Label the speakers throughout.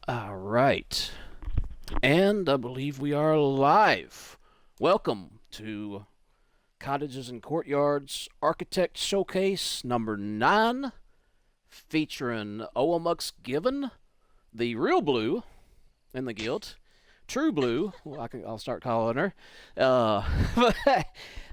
Speaker 1: All right. And I believe we are live. Welcome to Cottages and Courtyards Architect Showcase number 9, featuring OAmucksGiven, the real blue in the guild, True Blue. Well, I'll start calling her.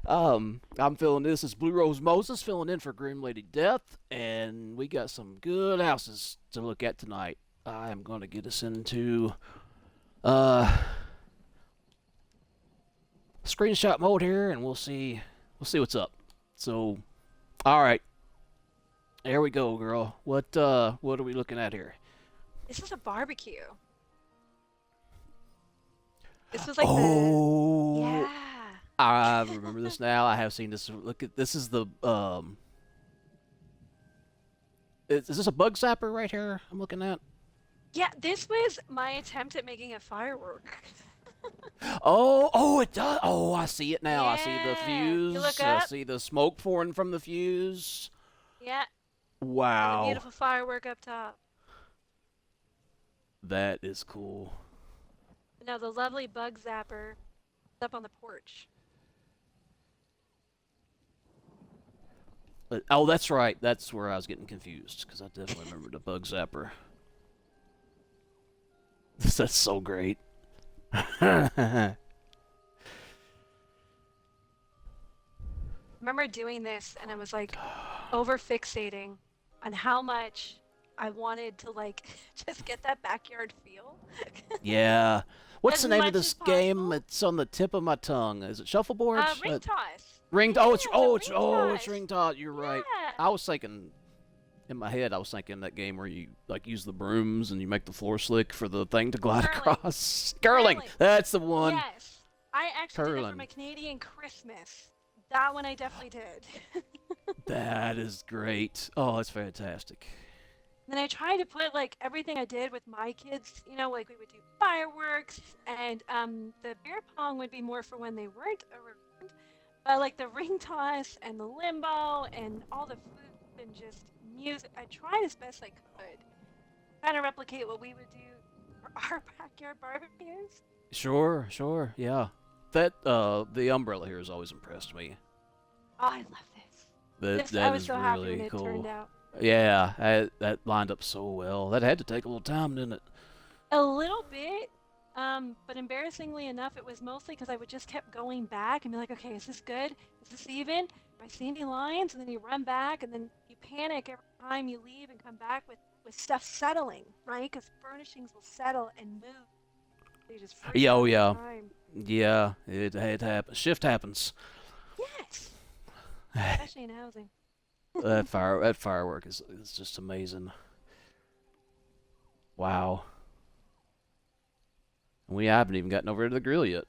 Speaker 1: I'm filling this as Blue Rose Moses, filling in for Grim Lady Death, and we got some good houses to look at tonight. I am going to get us into uh, screenshot mode here, and we'll see what's up. So, all right, there we go, girl. What are we looking at here?
Speaker 2: This is a barbecue. This was like the
Speaker 1: Oh,
Speaker 2: yeah.
Speaker 1: I remember this now. I have seen this. Look at this is the is this a bug zapper right here? I'm looking at.
Speaker 2: Yeah, this was my attempt at making a firework.
Speaker 1: Oh, it does. Oh, I see it now. I see the
Speaker 2: Yeah. You look
Speaker 1: fuse. I
Speaker 2: up.
Speaker 1: see the smoke pouring from the fuse.
Speaker 2: Yeah. And the
Speaker 1: Wow,
Speaker 2: beautiful firework up top.
Speaker 1: that is cool.
Speaker 2: Now the lovely bug zapper is up on the porch.
Speaker 1: Oh, that's right. That's where I was getting confused because I definitely remember the bug zapper. That's so great.
Speaker 2: Remember doing this and I was like over fixating on how much I wanted to like just get that backyard feel.
Speaker 1: Yeah. What's
Speaker 2: As
Speaker 1: the name of
Speaker 2: much
Speaker 1: this
Speaker 2: as
Speaker 1: game?
Speaker 2: possible.
Speaker 1: It's on the tip of my tongue. Is it shuffleboard?
Speaker 2: Ring toss.
Speaker 1: Ring.
Speaker 2: Yeah, the ring
Speaker 1: It's
Speaker 2: toss.
Speaker 1: ring toss. You're right.
Speaker 2: Yeah.
Speaker 1: I was thinking in my head. I was thinking that game where you like use the brooms and you make the floor slick for the thing to glide
Speaker 2: Curling.
Speaker 1: across. Curling.
Speaker 2: Curling.
Speaker 1: That's the one.
Speaker 2: Yes. I actually did that for
Speaker 1: Curling.
Speaker 2: my Canadian Christmas. That one I definitely did.
Speaker 1: That is great. Oh, that's fantastic.
Speaker 2: Then I tried to put like everything I did with my kids, like we would do fireworks and the beer pong would be more for when they weren't around. But like the ring toss and the limbo and all the food and just music, I tried as best I could. Kind of replicate what we would do for our backyard barbecues.
Speaker 1: Sure, sure, yeah. That the umbrella here has always impressed me.
Speaker 2: Oh, I love this. I
Speaker 1: That
Speaker 2: was
Speaker 1: is
Speaker 2: so happy when
Speaker 1: really
Speaker 2: it turned
Speaker 1: cool.
Speaker 2: out.
Speaker 1: Yeah, that lined up so well. That had to take a little time, didn't it?
Speaker 2: A little bit, but embarrassingly enough, it was mostly because I would just kept going back and be like, okay, is this good? Is this even? Do I see any lines? And then you run back, and then you panic every time you leave and come back with stuff settling, right? Because furnishings will settle and move. So you just freak
Speaker 1: Yeah, oh
Speaker 2: out every
Speaker 1: yeah,
Speaker 2: time.
Speaker 1: yeah. It happens. Shift happens.
Speaker 2: Yes,
Speaker 1: that
Speaker 2: especially in housing.
Speaker 1: that firework is just amazing. Wow. We haven't even gotten over to the grill yet.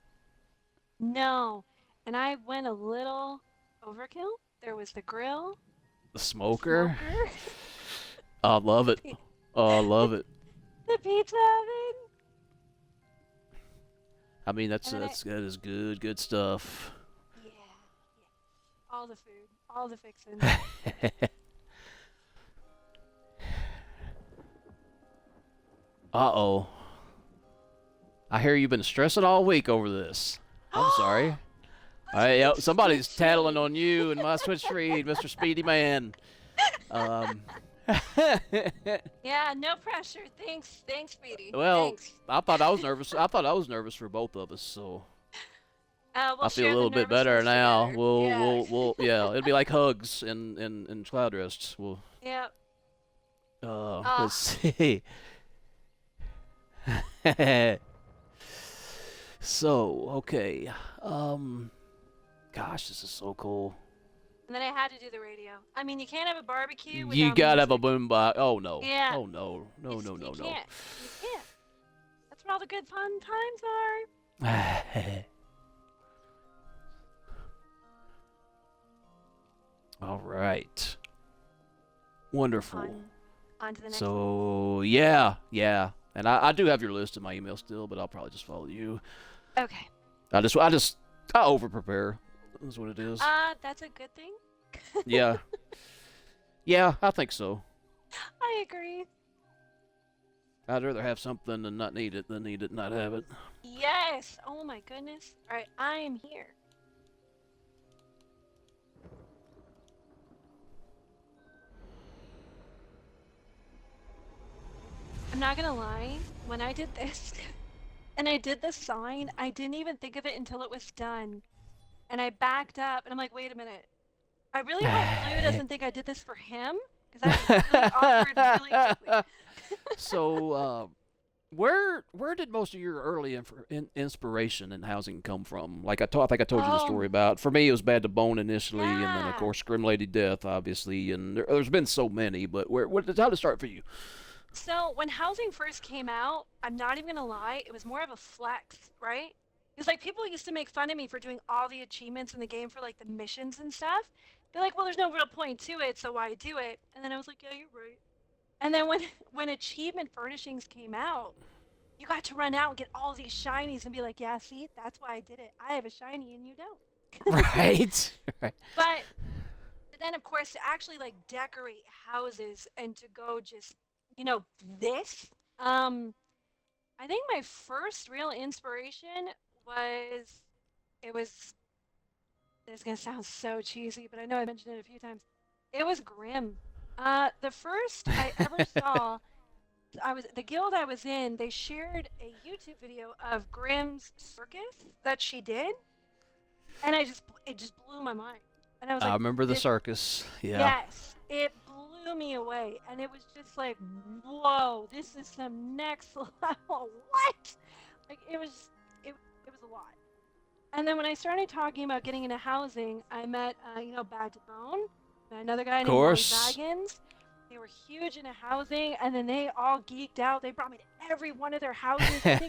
Speaker 2: No, and I went a little overkill. There was the grill,
Speaker 1: The
Speaker 2: the
Speaker 1: smoker.
Speaker 2: smoker,
Speaker 1: I love
Speaker 2: the
Speaker 1: it. Oh, I love it.
Speaker 2: the pizza oven,
Speaker 1: I mean,
Speaker 2: and then
Speaker 1: that is good stuff.
Speaker 2: yeah, all the food, all the fixins.
Speaker 1: Uh-oh. I hear you've been stressing all week over this. I'm sorry. Yep, somebody's tattling on you in my Switch feed, Mr. Speedy Man. Um,
Speaker 2: Yeah, no pressure. Thanks, Speedy.
Speaker 1: well,
Speaker 2: Thanks.
Speaker 1: I thought I was nervous. I thought I was nervous for both of us, so
Speaker 2: We'll
Speaker 1: I feel a
Speaker 2: share the
Speaker 1: little bit better
Speaker 2: nervousness
Speaker 1: now.
Speaker 2: together. Yeah.
Speaker 1: Yeah, it'll be like hugs in cloud rests.
Speaker 2: Yeah. Ah,
Speaker 1: Let's see. So, okay. Gosh, this is so cool.
Speaker 2: and then I had to do the radio. I mean, you can't have a barbecue
Speaker 1: You
Speaker 2: without
Speaker 1: gotta have a
Speaker 2: music.
Speaker 1: boom box. Oh no.
Speaker 2: Yeah.
Speaker 1: Oh no. No,
Speaker 2: It's
Speaker 1: no,
Speaker 2: you
Speaker 1: no, no.
Speaker 2: can't. You can't. That's where all the good fun times are.
Speaker 1: All right. Wonderful.
Speaker 2: On to the next one.
Speaker 1: So, yeah, yeah. And I do have your list in my email still, but I'll probably just follow you.
Speaker 2: Okay.
Speaker 1: I over prepare. That's what it is.
Speaker 2: That's a good thing.
Speaker 1: Yeah. Yeah, I think so.
Speaker 2: I agree.
Speaker 1: I'd rather have something and not need it than need it and not have it.
Speaker 2: Yes. Oh my goodness. All right, I am here. I'm not gonna lie. When I did this, and I did the sign, I didn't even think of it until it was done. And I backed up, and I'm like, wait a minute. I really hope Blue doesn't think I did this for him, because that was really awkward really quickly.
Speaker 1: So, where did most of your early inspiration in housing come from? Like I think I told you the story
Speaker 2: Um,
Speaker 1: about. For me, it was Bad to Bone initially, and then of
Speaker 2: yeah.
Speaker 1: course Grim Lady Death, obviously, and there's been so many. But how did it start for you?
Speaker 2: So when housing first came out, I'm not even gonna lie, it was more of a flex, right? Because like people used to make fun of me for doing all the achievements in the game for like the missions and stuff. They're like, well, there's no real point to it, so why do it? And then I was like, yeah, you're right. And then when when achievement furnishings came out, you got to run out and get all these shinies and be like, yeah, see, that's why I did it. I have a shiny and you don't.
Speaker 1: Right. Right.
Speaker 2: But then of course to actually like decorate houses and to go just, you know, this, um, I think my first real inspiration was it was this is gonna sound so cheesy, but I know I mentioned it a few times. It was Grimm. The first I ever saw, I was the guild I was in. They shared a YouTube video of Grimm's circus that she did, and it just blew my mind. And I was
Speaker 1: I
Speaker 2: like,
Speaker 1: remember the
Speaker 2: this,
Speaker 1: circus. Yeah.
Speaker 2: yes, it blew me away, and it was just like, whoa, this is some next level. What? Like it was a lot. And then when I started talking about getting into housing, I met, you know, Bad to Bone, met another guy
Speaker 1: Of
Speaker 2: named Molly
Speaker 1: course.
Speaker 2: Baggins. They were huge into housing, and then they all geeked out. They brought me to every one of their houses. I think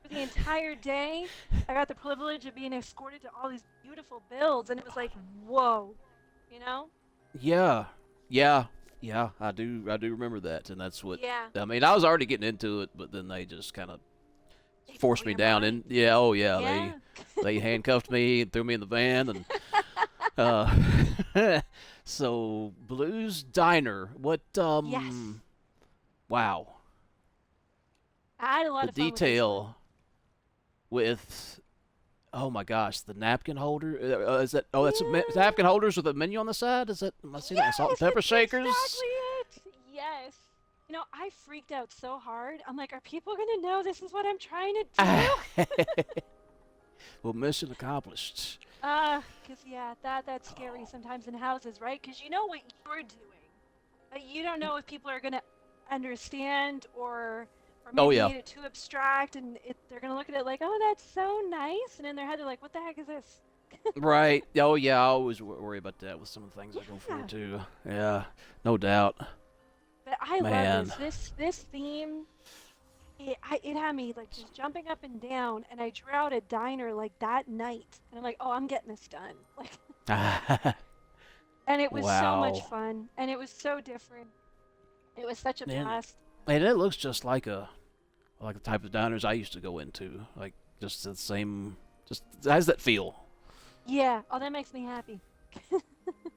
Speaker 2: for the entire day, I got the privilege of being escorted to all these beautiful builds, and it was like, whoa, you know?
Speaker 1: Yeah, yeah, yeah. I do remember that, and that's what.
Speaker 2: Yeah,
Speaker 1: I mean, I was already getting into it, but then they just kind of
Speaker 2: they blow
Speaker 1: forced me
Speaker 2: your
Speaker 1: down.
Speaker 2: mind.
Speaker 1: And yeah, oh yeah, they
Speaker 2: Yeah.
Speaker 1: they handcuffed me and threw me in the van, and uh, so Blues Diner. What?
Speaker 2: Yes.
Speaker 1: Wow,
Speaker 2: I had a lot
Speaker 1: the
Speaker 2: of fun with this one.
Speaker 1: detail with. Oh my gosh, the napkin holder. Is that? Oh, that's
Speaker 2: Yeah.
Speaker 1: napkin holders with a menu on the side. Is that? Am I seeing that? Salt and
Speaker 2: Yes,
Speaker 1: pepper
Speaker 2: it's
Speaker 1: shakers.
Speaker 2: exactly it. Yes. You know, I freaked out so hard. I'm like, are people going to know this is what I'm trying to do?
Speaker 1: Well, mission accomplished.
Speaker 2: Cause yeah, that's scary sometimes in houses, right? Cause you know what you're doing, but you don't know if people are gonna understand or
Speaker 1: Oh
Speaker 2: maybe
Speaker 1: yeah,
Speaker 2: made it too abstract, and they're gonna look at it like, oh, that's so nice, and in their head they're like, what the heck is this?
Speaker 1: right. Oh yeah, I always worry about that with some of the things I go for
Speaker 2: Yeah,
Speaker 1: too. Yeah, no doubt.
Speaker 2: but I love
Speaker 1: Man,
Speaker 2: this theme. It had me like just jumping up and down, and I drew out a diner like that night, and I'm like, oh, I'm getting this done. Like, and it was so much
Speaker 1: wow.
Speaker 2: fun, and it was so different. It was such a
Speaker 1: Man,
Speaker 2: blast.
Speaker 1: man, it looks just like the type of diners I used to go into. Like just the same. Just it has that feel.
Speaker 2: Yeah. Oh, that makes me happy.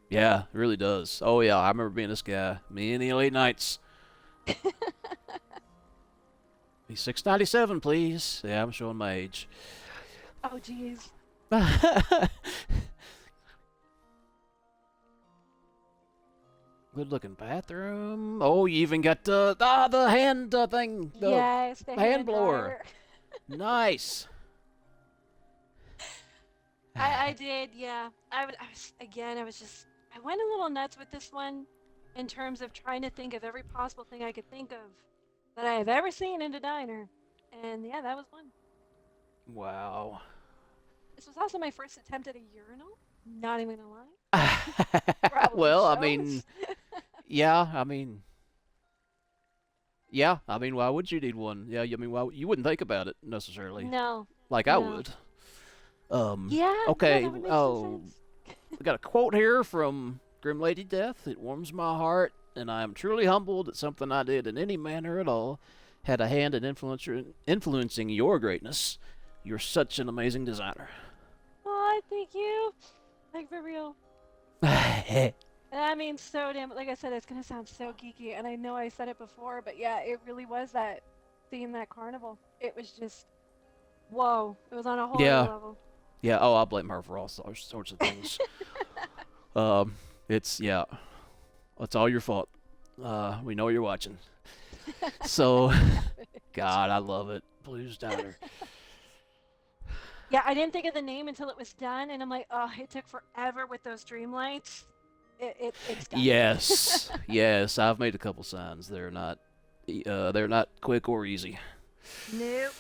Speaker 1: Yeah, it really does. Oh yeah, I remember being this guy many late nights. Be 697, please. Yeah, I'm showing my age.
Speaker 2: Oh, geez.
Speaker 1: Good looking bathroom. Oh, you even got the hand thing, the
Speaker 2: Yes, the
Speaker 1: hand
Speaker 2: hand
Speaker 1: blower.
Speaker 2: dryer.
Speaker 1: Nice.
Speaker 2: I did, yeah. I was again. I was just. I went a little nuts with this one, in terms of trying to think of every possible thing I could think of that I have ever seen in a diner, and yeah, that was one.
Speaker 1: Wow.
Speaker 2: This was also my first attempt at a urinal. Not even gonna lie. Probably
Speaker 1: Well, I mean,
Speaker 2: shows.
Speaker 1: yeah, I mean, yeah, I mean, why would you need one? Yeah, I mean, why you wouldn't think about it necessarily,
Speaker 2: No,
Speaker 1: like I
Speaker 2: no.
Speaker 1: would.
Speaker 2: Yeah, yeah,
Speaker 1: Okay.
Speaker 2: that would make some
Speaker 1: Oh,
Speaker 2: sense.
Speaker 1: we got a quote here from Grim Lady Death. It warms my heart, and I am truly humbled that something I did in any manner at all had a hand in influencing your greatness. You're such an amazing designer.
Speaker 2: Oh, thank you. Like for real. And I mean, so damn. Like I said, it's gonna sound so geeky, and I know I said it before, but yeah, it really was that. seeing that carnival. It was just whoa. It was on a whole other
Speaker 1: Yeah,
Speaker 2: level.
Speaker 1: yeah. Oh, I'll blame her for all sorts of things. Um, it's yeah, it's all your fault. We know you're watching. So, God, I love it. Blues Diner.
Speaker 2: Yeah, I didn't think of the name until it was done, and I'm like, oh, it took forever with those dream lights. It's done.
Speaker 1: Yes, yes. I've made a couple signs. They're not quick or easy.
Speaker 2: Nope.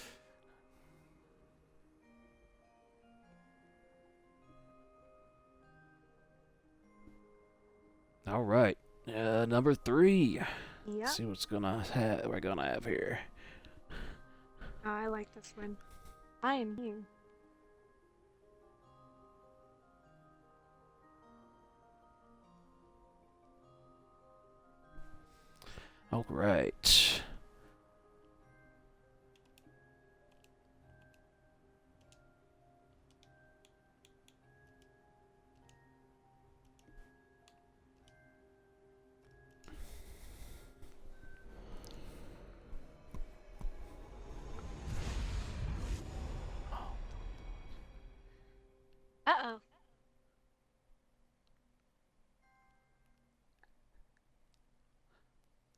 Speaker 1: All right. Number three. Let's
Speaker 2: Yep.
Speaker 1: see we're gonna have here.
Speaker 2: Oh, I like this one. I am you.
Speaker 1: All right.
Speaker 2: Uh-oh.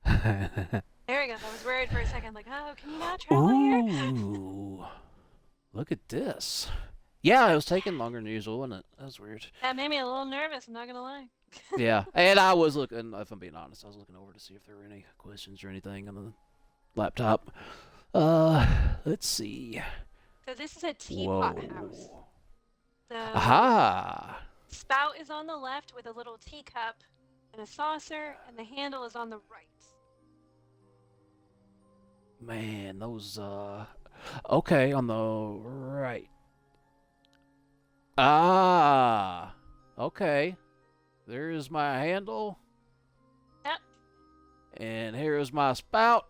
Speaker 2: There we go. I was worried for a second, like, oh, can you not travel here?
Speaker 1: Ooh, look at this. Yeah, it was taking longer than usual, wasn't it? That was weird.
Speaker 2: That made me a little nervous, I'm not gonna lie.
Speaker 1: Yeah, and I was looking. If I'm being honest, I was looking over to see if there were any questions or anything on the laptop. Let's see.
Speaker 2: So this is a teapot house.
Speaker 1: Whoa.
Speaker 2: So
Speaker 1: Aha!
Speaker 2: spout is on the left with a little teacup and a saucer, and the handle is on the right.
Speaker 1: Man, those okay, on the right. Ah. Okay. There is my handle.
Speaker 2: Yep.
Speaker 1: And here is my spout.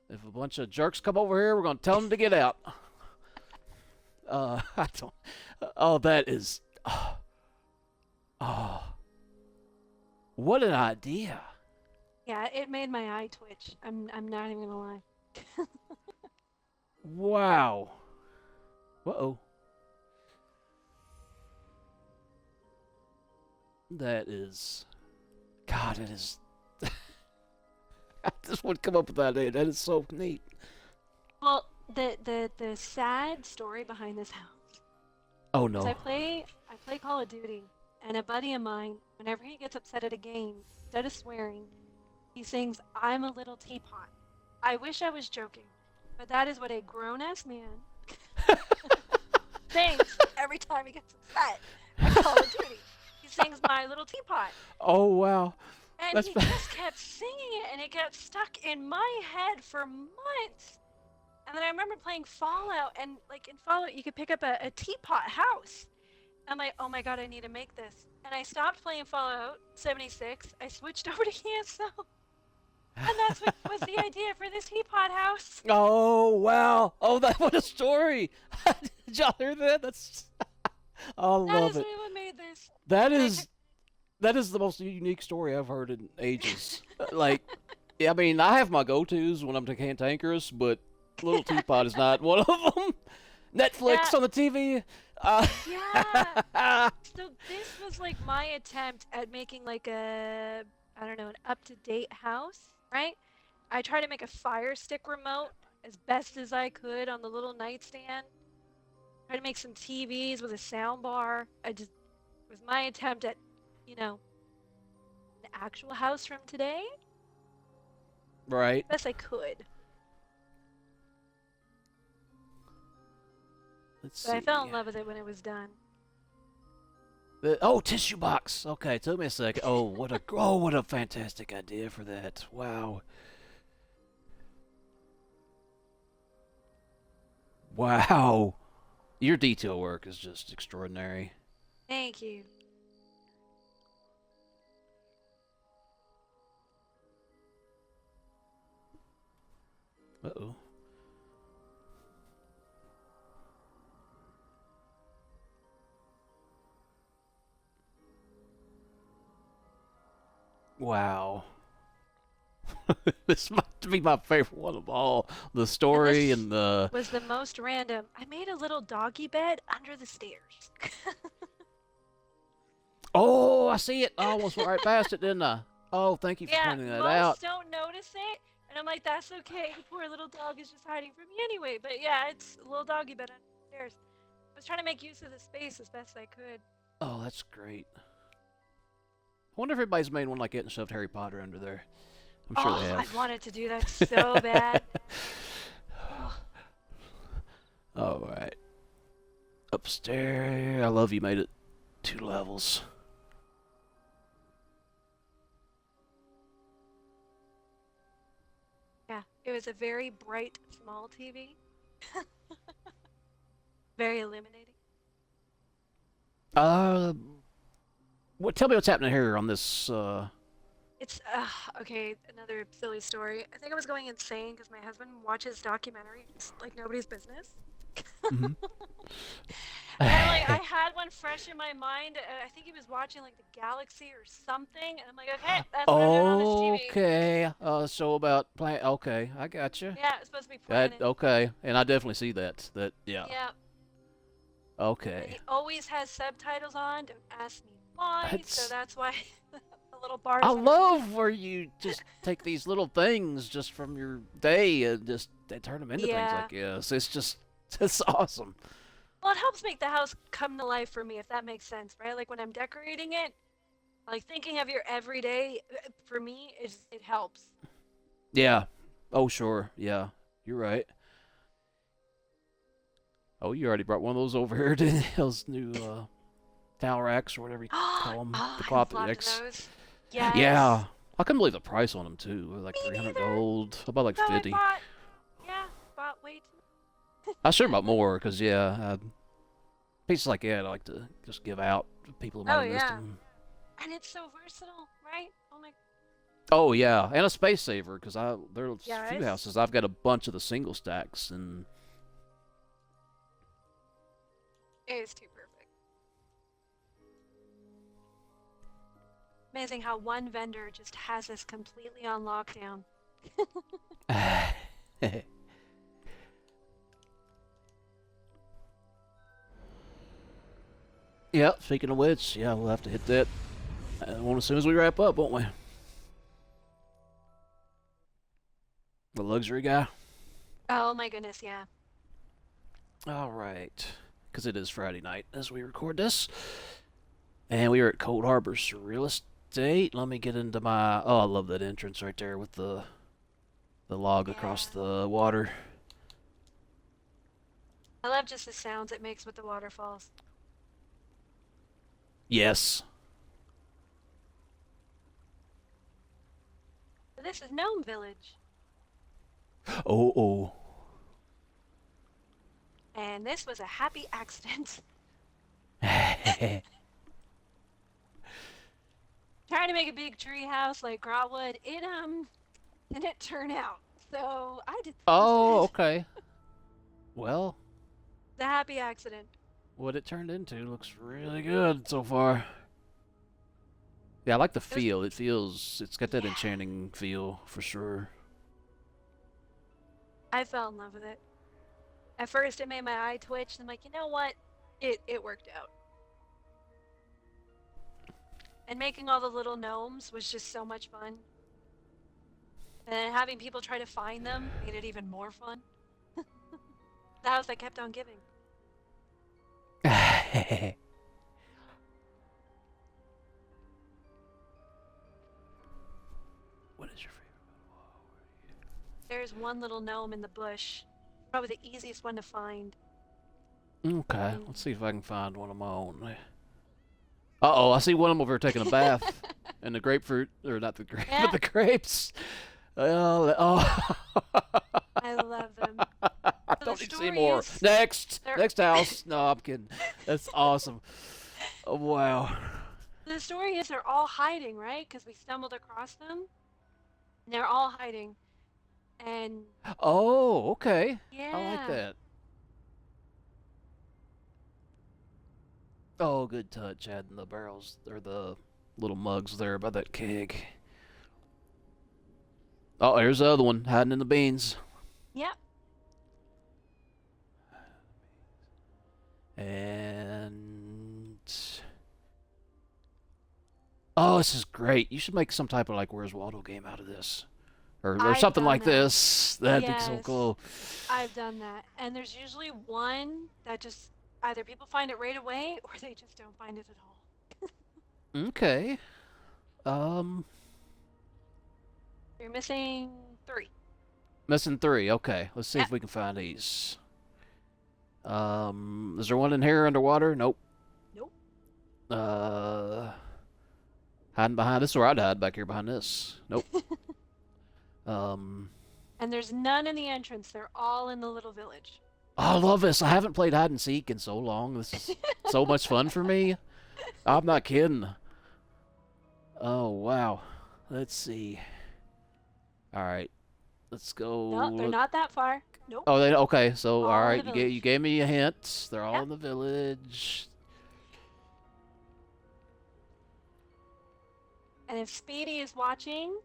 Speaker 1: If a bunch of jerks come over here, we're gonna tell them to get out. I don't. Oh, that is. Oh, what an idea!
Speaker 2: Yeah, it made my eye twitch. I'm not even gonna lie.
Speaker 1: Wow. Uh-oh. That is. God, it is. I just would come up with that idea. That is so neat.
Speaker 2: Well, the sad story behind this house
Speaker 1: Oh
Speaker 2: is
Speaker 1: no.
Speaker 2: I play Call of Duty, and a buddy of mine, whenever he gets upset at a game, instead of swearing, he sings "I'm a little teapot." I wish I was joking, but that is what a grown-ass man sings every time he gets upset at Call of Duty. He sings "My Little Teapot."
Speaker 1: Oh wow.
Speaker 2: And
Speaker 1: That's
Speaker 2: he just kept singing it, and it got stuck in my head for months. And then I remember playing Fallout, and like in Fallout, you could pick up a teapot house. I'm like, oh my god, I need to make this. And I stopped playing Fallout 76. I switched over to ESO, and that's what was the idea for this teapot house.
Speaker 1: Oh wow. Oh, that what a story. Did y'all hear that? That's. I
Speaker 2: That
Speaker 1: love
Speaker 2: is
Speaker 1: it.
Speaker 2: what made this.
Speaker 1: That
Speaker 2: And I
Speaker 1: is
Speaker 2: took.
Speaker 1: that is the most unique story I've heard in ages. Like, yeah, I mean, I have my go-tos when I'm cantankerous, but Little Teapot is not one of them.
Speaker 2: Yeah,
Speaker 1: Netflix on the TV. Uh,
Speaker 2: yeah. So this was like my attempt at making like a, I don't know, an up-to-date house, right? I tried to make a Fire Stick remote as best as I could on the little nightstand. Tried to make some TVs with a sound bar. It was my attempt at, you know, an actual house from today.
Speaker 1: right.
Speaker 2: Best I could.
Speaker 1: Let's
Speaker 2: But I fell
Speaker 1: see.
Speaker 2: in love with it when it was done.
Speaker 1: Oh, tissue box. Okay, took me a second. What a fantastic idea for that. Wow. Wow. Your detail work is just extraordinary.
Speaker 2: Thank you.
Speaker 1: Uh-oh. Wow. This might be my favorite one of all. The
Speaker 2: And
Speaker 1: story
Speaker 2: this
Speaker 1: and the
Speaker 2: was the most random. I made a little doggy bed under the stairs.
Speaker 1: oh, I see it. I almost went right past it, didn't I? Oh, thank you for
Speaker 2: Yeah,
Speaker 1: pointing that out.
Speaker 2: most don't notice it. And I'm like, that's okay. The poor little dog is just hiding from me anyway. But yeah, it's a little doggy bed under the stairs. I was trying to make use of the space as best I could.
Speaker 1: Oh, that's great. I wonder if everybody's made one like it and shoved Harry Potter under there. I'm sure they
Speaker 2: Oh, I
Speaker 1: have.
Speaker 2: wanted to do that so bad. Oh,
Speaker 1: All right. Upstairs. I love you made it 2 levels.
Speaker 2: yeah, it was a very bright, small TV. Very illuminating.
Speaker 1: Uh, tell me what's happening here on this.
Speaker 2: It's okay. Another silly story. I think I was going insane because my husband watches documentaries like nobody's business.
Speaker 1: Mhm.
Speaker 2: And like I had one fresh in my mind. I think he was watching like the Galaxy or something, and I'm like, okay, that's what I'm doing on this TV.
Speaker 1: Okay. So about plan. Okay, I got you.
Speaker 2: Yeah, it's supposed to be
Speaker 1: That
Speaker 2: planning.
Speaker 1: okay, and I definitely see that. That yeah.
Speaker 2: Yeah, and
Speaker 1: Okay.
Speaker 2: he always has subtitles on. Don't ask me why. So
Speaker 1: That's.
Speaker 2: that's why the little
Speaker 1: I
Speaker 2: bars underneath.
Speaker 1: love where you just take these little things just from your day and just they turn them into things
Speaker 2: Yeah.
Speaker 1: like this. It's just it's awesome.
Speaker 2: Well, it helps make the house come to life for me, if that makes sense, right? Like when I'm decorating it, like thinking of your everyday, for me, it helps.
Speaker 1: Yeah. Oh sure. Yeah. You're right. Oh, you already brought one of those over here to those new towel racks or whatever you
Speaker 2: Oh,
Speaker 1: call them. The
Speaker 2: I
Speaker 1: cloth
Speaker 2: loved
Speaker 1: X.
Speaker 2: those. Yes.
Speaker 1: Yeah. I couldn't believe the price on them too. Like
Speaker 2: Me
Speaker 1: 300
Speaker 2: neither.
Speaker 1: gold. About like
Speaker 2: So I
Speaker 1: 50.
Speaker 2: bought, yeah, bought way too.
Speaker 1: I should have bought more because yeah, pieces like that I like to just give out to people who might
Speaker 2: Oh
Speaker 1: have missed
Speaker 2: yeah,
Speaker 1: them.
Speaker 2: and it's so versatile, right? Oh my,
Speaker 1: Oh yeah, and a space saver because there's a few
Speaker 2: yes.
Speaker 1: houses I've got a bunch of the single stacks and
Speaker 2: It is too perfect. Amazing how one vendor just has us completely on lockdown.
Speaker 1: yeah. Speaking of which, yeah, we'll have to hit that one as soon as we wrap up, won't we? The luxury guy.
Speaker 2: Oh my goodness, yeah.
Speaker 1: All right, because it is Friday night as we record this, and we are at Cold Harbor's Real Estate. Let me get into my. Oh, I love that entrance right there with the log across
Speaker 2: Yeah.
Speaker 1: the water.
Speaker 2: I love just the sounds it makes with the waterfalls.
Speaker 1: Yes.
Speaker 2: But this is Gnome Village,
Speaker 1: Oh oh.
Speaker 2: and this was a happy accident. Trying to make a big tree house like Grotwood, it didn't turn out. So I did this
Speaker 1: oh,
Speaker 2: instead.
Speaker 1: okay. Well,
Speaker 2: The happy accident.
Speaker 1: what it turned into looks really good so far. Yeah, I like the
Speaker 2: It was,
Speaker 1: feel. It's got that
Speaker 2: yeah,
Speaker 1: enchanting feel for sure.
Speaker 2: I fell in love with it. At first, it made my eye twitch. And I'm like, you know what? It worked out. And making all the little gnomes was just so much fun. And having people try to find them made it even more fun. The house that kept on giving.
Speaker 1: What is your favorite?
Speaker 2: There's one little gnome in the bush. Probably the easiest one to find.
Speaker 1: Okay,
Speaker 2: And
Speaker 1: let's see if I can find one of my own. Uh-oh, I see one of them over here taking a bath. And the grapefruit, or not the grape,
Speaker 2: yeah,
Speaker 1: but the grapes. Oh.
Speaker 2: I love them.
Speaker 1: I
Speaker 2: So the
Speaker 1: don't need to see
Speaker 2: story
Speaker 1: more.
Speaker 2: is,
Speaker 1: Next!
Speaker 2: they're
Speaker 1: Next house. No, I'm kidding. That's awesome. Oh, wow.
Speaker 2: the story is they're all hiding, right? Because we stumbled across them. And they're all hiding. And
Speaker 1: Oh, okay. I like
Speaker 2: yeah,
Speaker 1: that. Oh, good touch adding the barrels, or the little mugs there by that keg. Oh, here's the other one hiding in the beans.
Speaker 2: Yep.
Speaker 1: And oh, this is great. You should make some type of like Where's Waldo game out of this, or
Speaker 2: I've
Speaker 1: something
Speaker 2: done
Speaker 1: like
Speaker 2: that.
Speaker 1: this. That'd be so
Speaker 2: Yes,
Speaker 1: cool.
Speaker 2: I've done that. And there's usually one that just either people find it right away or they just don't find it at all.
Speaker 1: Okay. Um,
Speaker 2: You're missing three.
Speaker 1: Missing three. Okay, let's see
Speaker 2: Yep.
Speaker 1: if we can find these. Is there one in here underwater? Nope.
Speaker 2: Nope.
Speaker 1: Uh, Hiding behind this, or I'd hide back here behind this. Nope. Um,
Speaker 2: And there's none in the entrance. They're all in the little village.
Speaker 1: I love this. I haven't played hide and seek in so long. This is so much fun for me. I'm not kidding. Oh wow. Let's see. All right, let's go.
Speaker 2: No, they're not that far. Nope.
Speaker 1: Oh, they okay. So
Speaker 2: All
Speaker 1: all
Speaker 2: in
Speaker 1: right,
Speaker 2: the
Speaker 1: you
Speaker 2: village.
Speaker 1: gave me a hint. They're all
Speaker 2: Yep.
Speaker 1: in the village.
Speaker 2: And if Speedy is watching,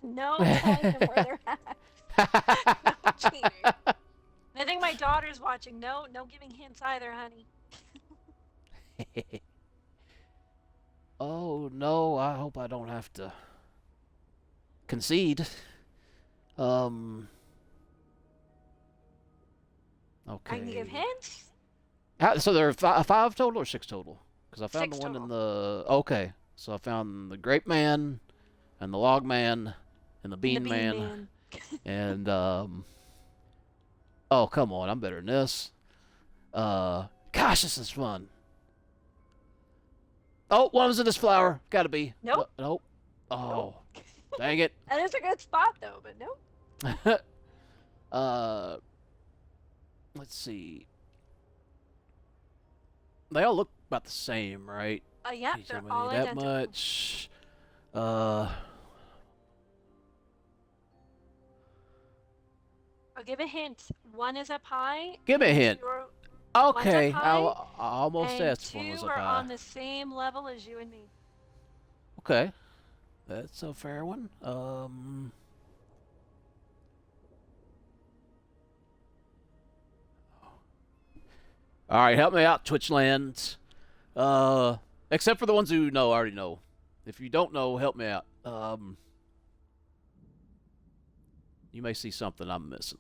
Speaker 2: no telling them where they're at. No cheating. And I think my daughter's watching. No, no giving hints either, honey.
Speaker 1: Oh no, I hope I don't have to concede. Um,
Speaker 2: I can give
Speaker 1: okay.
Speaker 2: hints.
Speaker 1: So there are five total or six total? Because I found the
Speaker 2: Six
Speaker 1: one in
Speaker 2: total.
Speaker 1: the. Okay, so I found the grape man, and the log man, and the
Speaker 2: And the
Speaker 1: bean
Speaker 2: bean
Speaker 1: man,
Speaker 2: man.
Speaker 1: and Oh come on, I'm better than this. Gosh, this is fun. Oh, one was in this flower. Gotta be.
Speaker 2: Nope.
Speaker 1: Nope.
Speaker 2: Nope.
Speaker 1: Oh, dang it.
Speaker 2: That is a good spot though, but nope.
Speaker 1: uh, let's see. They all look about the same, right?
Speaker 2: Yeah,
Speaker 1: Can you tell
Speaker 2: they're
Speaker 1: me
Speaker 2: all
Speaker 1: that
Speaker 2: identical.
Speaker 1: much?
Speaker 2: I'll give a hint. One is up high.
Speaker 1: Give me a hint.
Speaker 2: Two are,
Speaker 1: Okay,
Speaker 2: one's up high,
Speaker 1: I almost
Speaker 2: and
Speaker 1: asked if one was
Speaker 2: two
Speaker 1: up
Speaker 2: are
Speaker 1: high.
Speaker 2: on the same level as you and me.
Speaker 1: Okay, that's a fair one. All right, help me out, Twitchland. Except for the ones who know, I already know. If you don't know, help me out. You may see something I'm missing.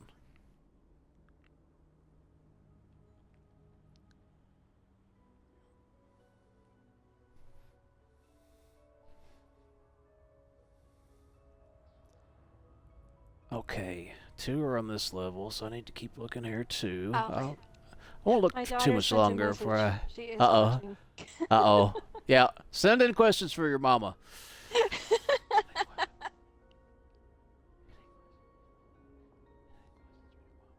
Speaker 1: Okay, two are on this level, so I need to keep looking here too.
Speaker 2: Oh,
Speaker 1: I won't look
Speaker 2: my
Speaker 1: too
Speaker 2: daughter
Speaker 1: much
Speaker 2: sent a
Speaker 1: longer before
Speaker 2: message.
Speaker 1: I.
Speaker 2: She is
Speaker 1: Uh
Speaker 2: watching.
Speaker 1: oh. Uh oh. Yeah. Send in questions for your mama.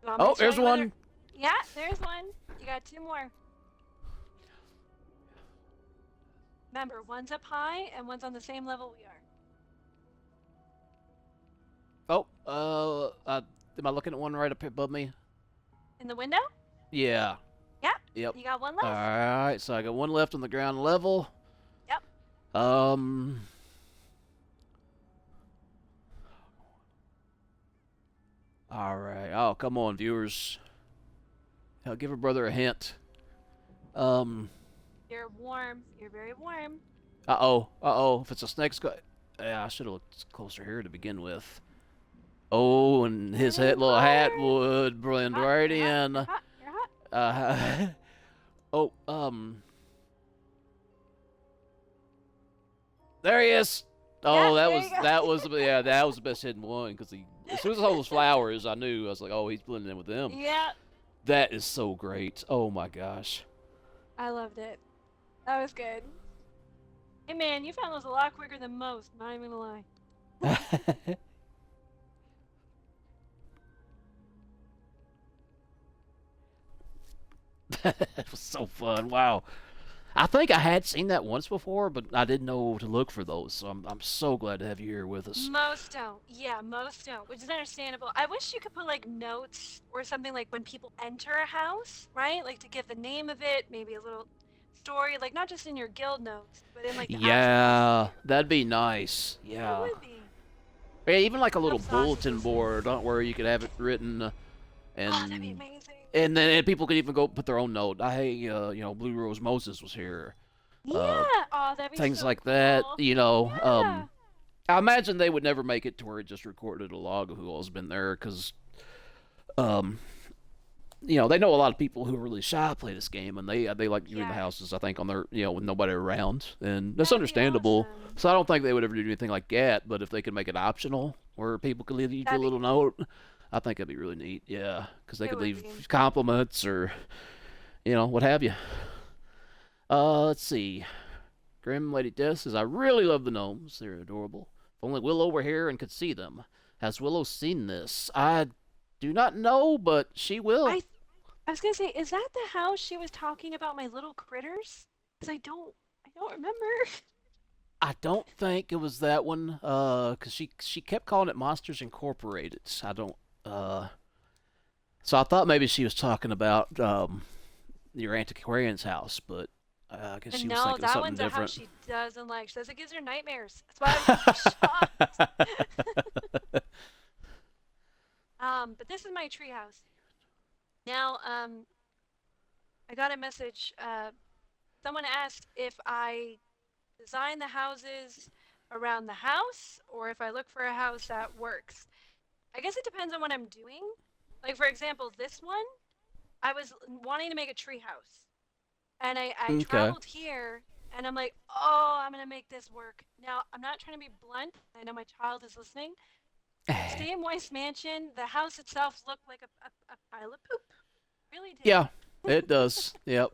Speaker 2: You want me
Speaker 1: Oh,
Speaker 2: to show
Speaker 1: there's
Speaker 2: you whether-
Speaker 1: one.
Speaker 2: Yeah, there's one. You got two more. Remember, one's up high and one's on the same level we are.
Speaker 1: Oh, am I looking at one right up above me?
Speaker 2: In the window?
Speaker 1: Yeah.
Speaker 2: Yeah.
Speaker 1: Yep.
Speaker 2: You got one
Speaker 1: All
Speaker 2: left.
Speaker 1: right, so I got one left on the ground level.
Speaker 2: Yep.
Speaker 1: All right. Oh, come on, viewers. I'll give a brother a hint.
Speaker 2: You're warm. You're very warm.
Speaker 1: Uh oh. If it's a snake, yeah, I should have looked closer here to begin with. Oh, and his little hat would blend
Speaker 2: Hot,
Speaker 1: right
Speaker 2: you're hot,
Speaker 1: in.
Speaker 2: You're hot. You're hot.
Speaker 1: Oh, there he is. Oh,
Speaker 2: Yeah,
Speaker 1: that
Speaker 2: there
Speaker 1: was
Speaker 2: you go.
Speaker 1: that was the best hidden one because as soon as I saw those flowers, I knew I was like, oh, he's blending in with them.
Speaker 2: Yeah.
Speaker 1: That is so great. Oh my gosh.
Speaker 2: I loved it. That was good. Hey man, you found those a lot quicker than most. Not even gonna lie.
Speaker 1: That was so fun. Wow. I think I had seen that once before, but I didn't know to look for those. So I'm so glad to have you here with us.
Speaker 2: Most don't. Yeah, most don't, which is understandable. I wish you could put like notes or something like when people enter a house, right? Like to give the name of it, maybe a little story, like not just in your guild notes, but in like the actual
Speaker 1: Yeah,
Speaker 2: house.
Speaker 1: that'd be nice.
Speaker 2: It
Speaker 1: Yeah.
Speaker 2: would be.
Speaker 1: Yeah, even like a
Speaker 2: I
Speaker 1: little
Speaker 2: hope Sauce is
Speaker 1: bulletin
Speaker 2: listening.
Speaker 1: board where you could have it written,
Speaker 2: Oh, that'd be
Speaker 1: and
Speaker 2: amazing.
Speaker 1: then people could even go put their own note. Hey, Blue Rose Moses was here. Uh,
Speaker 2: Yeah. Oh, that'd be
Speaker 1: Things
Speaker 2: so
Speaker 1: like that.
Speaker 2: cool. Yeah.
Speaker 1: I imagine they would never make it to where it just recorded a log of who all's been there, because um, they know a lot of people who are really shy play this game, and they like doing the
Speaker 2: Yeah.
Speaker 1: houses. I think on their with nobody around, and that's
Speaker 2: That'd be
Speaker 1: understandable.
Speaker 2: awesome.
Speaker 1: So I don't think they would ever do anything like that. But if they could make it optional, where people could leave you a
Speaker 2: That'd be
Speaker 1: little
Speaker 2: great.
Speaker 1: note, I think that'd be really neat. Yeah, because they
Speaker 2: It
Speaker 1: could
Speaker 2: would
Speaker 1: leave
Speaker 2: be.
Speaker 1: compliments or what have you. Let's see. Grim Lady Death says, I really love the gnomes. They're adorable. If only Willow were here and could see them. Has Willow seen this? I do not know, but she will.
Speaker 2: I I was gonna say, is that the house she was talking about my little critters? Because I don't remember.
Speaker 1: I don't think it was that one, because she kept calling it Monsters Incorporated. I don't, so I thought maybe she was talking about your antiquarian's house, but I guess
Speaker 2: And
Speaker 1: she was
Speaker 2: no,
Speaker 1: thinking of
Speaker 2: that
Speaker 1: something
Speaker 2: one's a house
Speaker 1: different.
Speaker 2: she doesn't like. She says it gives her nightmares. That's why I was so shocked. But this is my treehouse. Now, I got a message. Someone asked if I design the houses around the house or if I look for a house that works. I guess it depends on what I'm doing. Like for example, this one, I was wanting to make a tree house. And I
Speaker 1: Okay.
Speaker 2: traveled here and I'm like, oh, I'm gonna make this work. Now, I'm not trying to be blunt. I know my child is listening. Stay in Moist Mansion, the house itself looked like a pile of poop. Really did.
Speaker 1: Yeah, it does. Yep.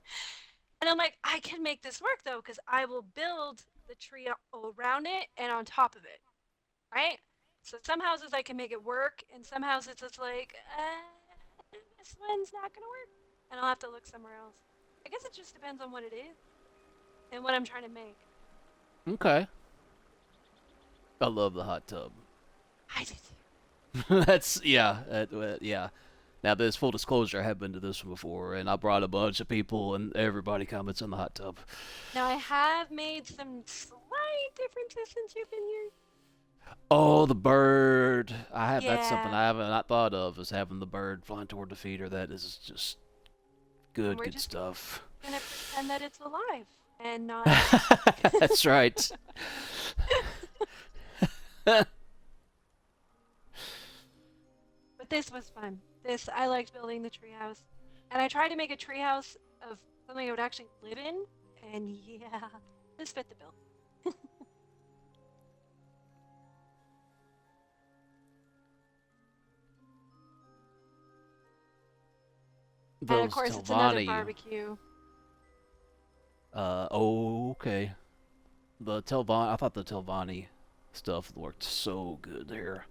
Speaker 2: And I'm like, I can make this work though, because I will build the tree around it and on top of it, right? So some houses I can make it work, and some houses it's like, this one's not gonna work, and I'll have to look somewhere else. I guess it just depends on what it is and what I'm trying to make.
Speaker 1: Okay. I love the hot tub.
Speaker 2: I do too.
Speaker 1: That's yeah, yeah. Now, there's full disclosure. I have been to this one before, and I brought a bunch of people, and everybody comments in the hot tub.
Speaker 2: Now I have made some slight differences since you've been here.
Speaker 1: Oh, the bird! I have That's something
Speaker 2: Yeah,
Speaker 1: I haven't not thought of, is having the bird flying toward the feeder. That is just
Speaker 2: and
Speaker 1: good,
Speaker 2: we're
Speaker 1: good
Speaker 2: just
Speaker 1: stuff.
Speaker 2: gonna pretend that it's alive and not.
Speaker 1: That's right.
Speaker 2: But this was fun. This I liked building the treehouse, and I tried to make a treehouse of something I would actually live in. And yeah, this fit the bill. And of
Speaker 1: Those
Speaker 2: course, it's another
Speaker 1: Telvanni.
Speaker 2: barbecue.
Speaker 1: Oh, okay. The Telvanni. I thought the Telvanni stuff looked so good there.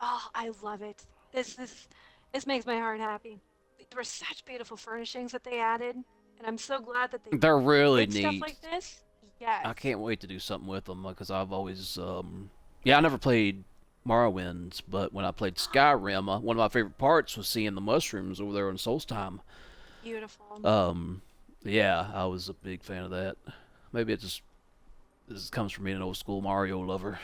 Speaker 2: Oh, I love it. This makes my heart happy. There were such beautiful furnishings that they added, and I'm so glad that they
Speaker 1: They're really
Speaker 2: did stuff
Speaker 1: neat.
Speaker 2: like this. Yes.
Speaker 1: I can't wait to do something with them, because I've always, yeah, I never played Morrowind, but when I played Skyrim, one of my favorite parts was seeing the mushrooms over there in Solstheim.
Speaker 2: Beautiful.
Speaker 1: Um, yeah, I was a big fan of that. Maybe it just this comes from being an old school Mario lover.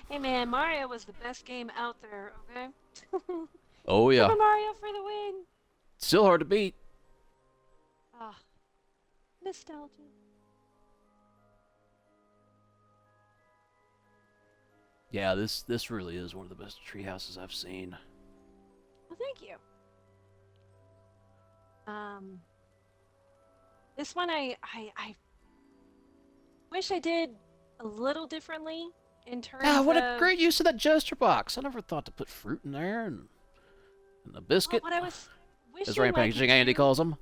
Speaker 2: Hey man, Mario was the best game out there, okay?
Speaker 1: Oh yeah,
Speaker 2: Super Mario for the win!
Speaker 1: still hard to beat.
Speaker 2: Ah, nostalgia.
Speaker 1: Yeah, this really is one of the best tree houses I've seen.
Speaker 2: Well, thank you. Um, this one I wish I did a little differently in
Speaker 1: Ah,
Speaker 2: terms
Speaker 1: what a
Speaker 2: of
Speaker 1: great use of that gesture box! I never thought to put fruit in there, and a
Speaker 2: well,
Speaker 1: biscuit,
Speaker 2: what I was
Speaker 1: as
Speaker 2: wishing I could
Speaker 1: Rampaging Andy
Speaker 2: do
Speaker 1: calls them.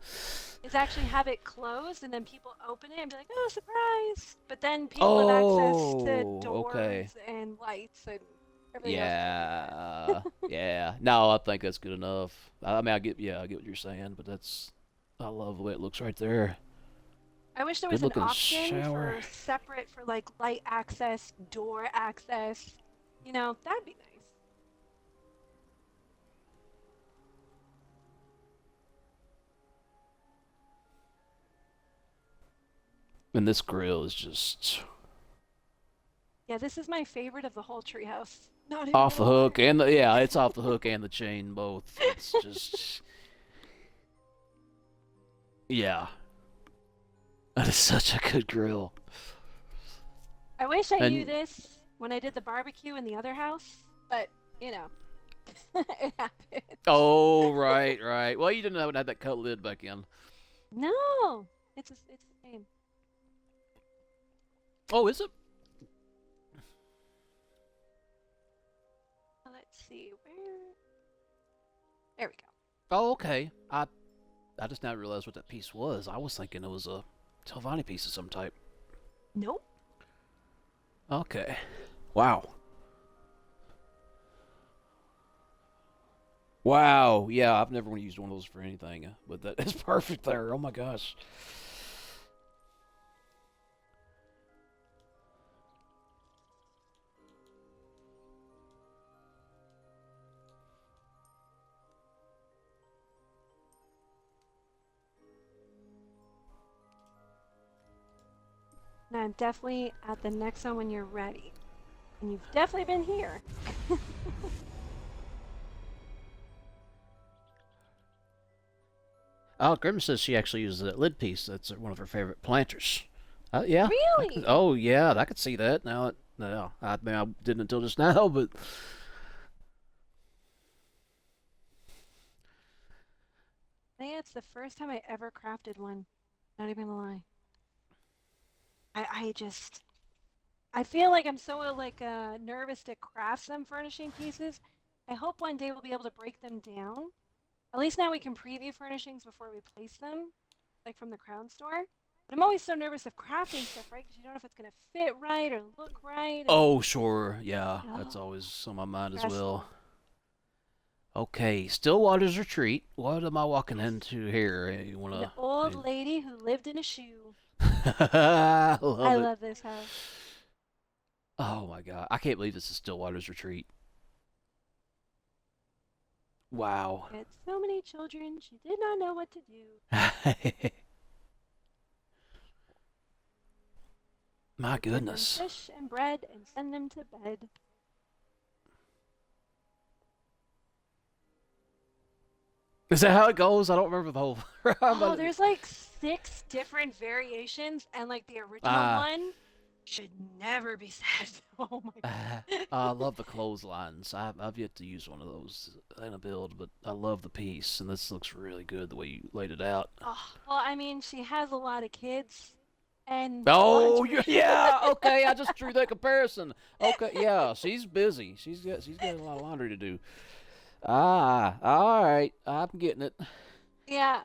Speaker 2: is actually have it closed and then people open it and be like, oh, surprise! But then people have access to
Speaker 1: Oh, okay.
Speaker 2: doors and lights and everything else that goes with
Speaker 1: Yeah,
Speaker 2: that.
Speaker 1: yeah. No, I think that's good enough. I mean, I get what you're saying, but I love the way it looks right there.
Speaker 2: I wish there
Speaker 1: Good
Speaker 2: was an
Speaker 1: looking
Speaker 2: option
Speaker 1: shower.
Speaker 2: for separate for like light access, door access. You know, that'd be nice.
Speaker 1: And this grill is just
Speaker 2: Yeah, this is my favorite of the whole treehouse. Not even
Speaker 1: Off the
Speaker 2: gonna lie.
Speaker 1: hook and the yeah, it's off the hook and the chain both. It's just yeah. That is such a good grill.
Speaker 2: I wish I knew
Speaker 1: And
Speaker 2: this when I did the barbecue in the other house, but you know, it happened.
Speaker 1: oh right, right. Well, you didn't have that cut lid back in.
Speaker 2: No, it's the same.
Speaker 1: Oh, is it?
Speaker 2: Let's see where. There we go.
Speaker 1: Oh, okay. I just now realized what that piece was. I was thinking it was a Telvanni piece of some type.
Speaker 2: Nope.
Speaker 1: Okay. Wow. Wow. Yeah, I've never used one of those for anything, but that is perfect there. Oh my gosh.
Speaker 2: And I'm definitely at the next one when you're ready. And you've definitely been here.
Speaker 1: Oh, Grim says she actually uses that lid piece. That's one of her favorite planters. Yeah.
Speaker 2: Really?
Speaker 1: Oh, yeah. I could see that. Now, no, I mean, I didn't until just now, but
Speaker 2: I think it's the first time I ever crafted one. Not even gonna lie. I just I feel like I'm so like nervous to craft some furnishing pieces. I hope one day we'll be able to break them down. At least now we can preview furnishings before we place them, like from the Crown store. But I'm always so nervous of crafting stuff, right? Because you don't know if it's gonna fit right or look right, and
Speaker 1: oh, sure. Yeah, that's
Speaker 2: oh,
Speaker 1: always on my mind as well.
Speaker 2: stressful.
Speaker 1: Okay, Stillwater's Retreat. What am I walking
Speaker 2: Yes,
Speaker 1: into here? You
Speaker 2: an
Speaker 1: wanna?
Speaker 2: old lady who lived in a shoe.
Speaker 1: I
Speaker 2: I
Speaker 1: love it.
Speaker 2: love this house.
Speaker 1: Oh my god, I can't believe this is Stillwater's Retreat. Wow.
Speaker 2: She had so many children, she did not know what to do.
Speaker 1: My
Speaker 2: Give them
Speaker 1: goodness.
Speaker 2: fish and bread and send them to bed.
Speaker 1: Is that how it goes? I don't remember the whole.
Speaker 2: Oh, there's like 6 different variations, and like the original
Speaker 1: Ah,
Speaker 2: one should never be said. Oh my god.
Speaker 1: I love the clotheslines. I've yet to use one of those in a build, but I love the piece, and this looks really good the way you laid it out.
Speaker 2: Oh, well, I mean, she has a lot of kids and a lot of
Speaker 1: Oh,
Speaker 2: children.
Speaker 1: yeah. Okay, I just drew that comparison. Okay, yeah, she's busy. She's got a lot of laundry to do. Ah, all right. I'm getting it.
Speaker 2: Yeah,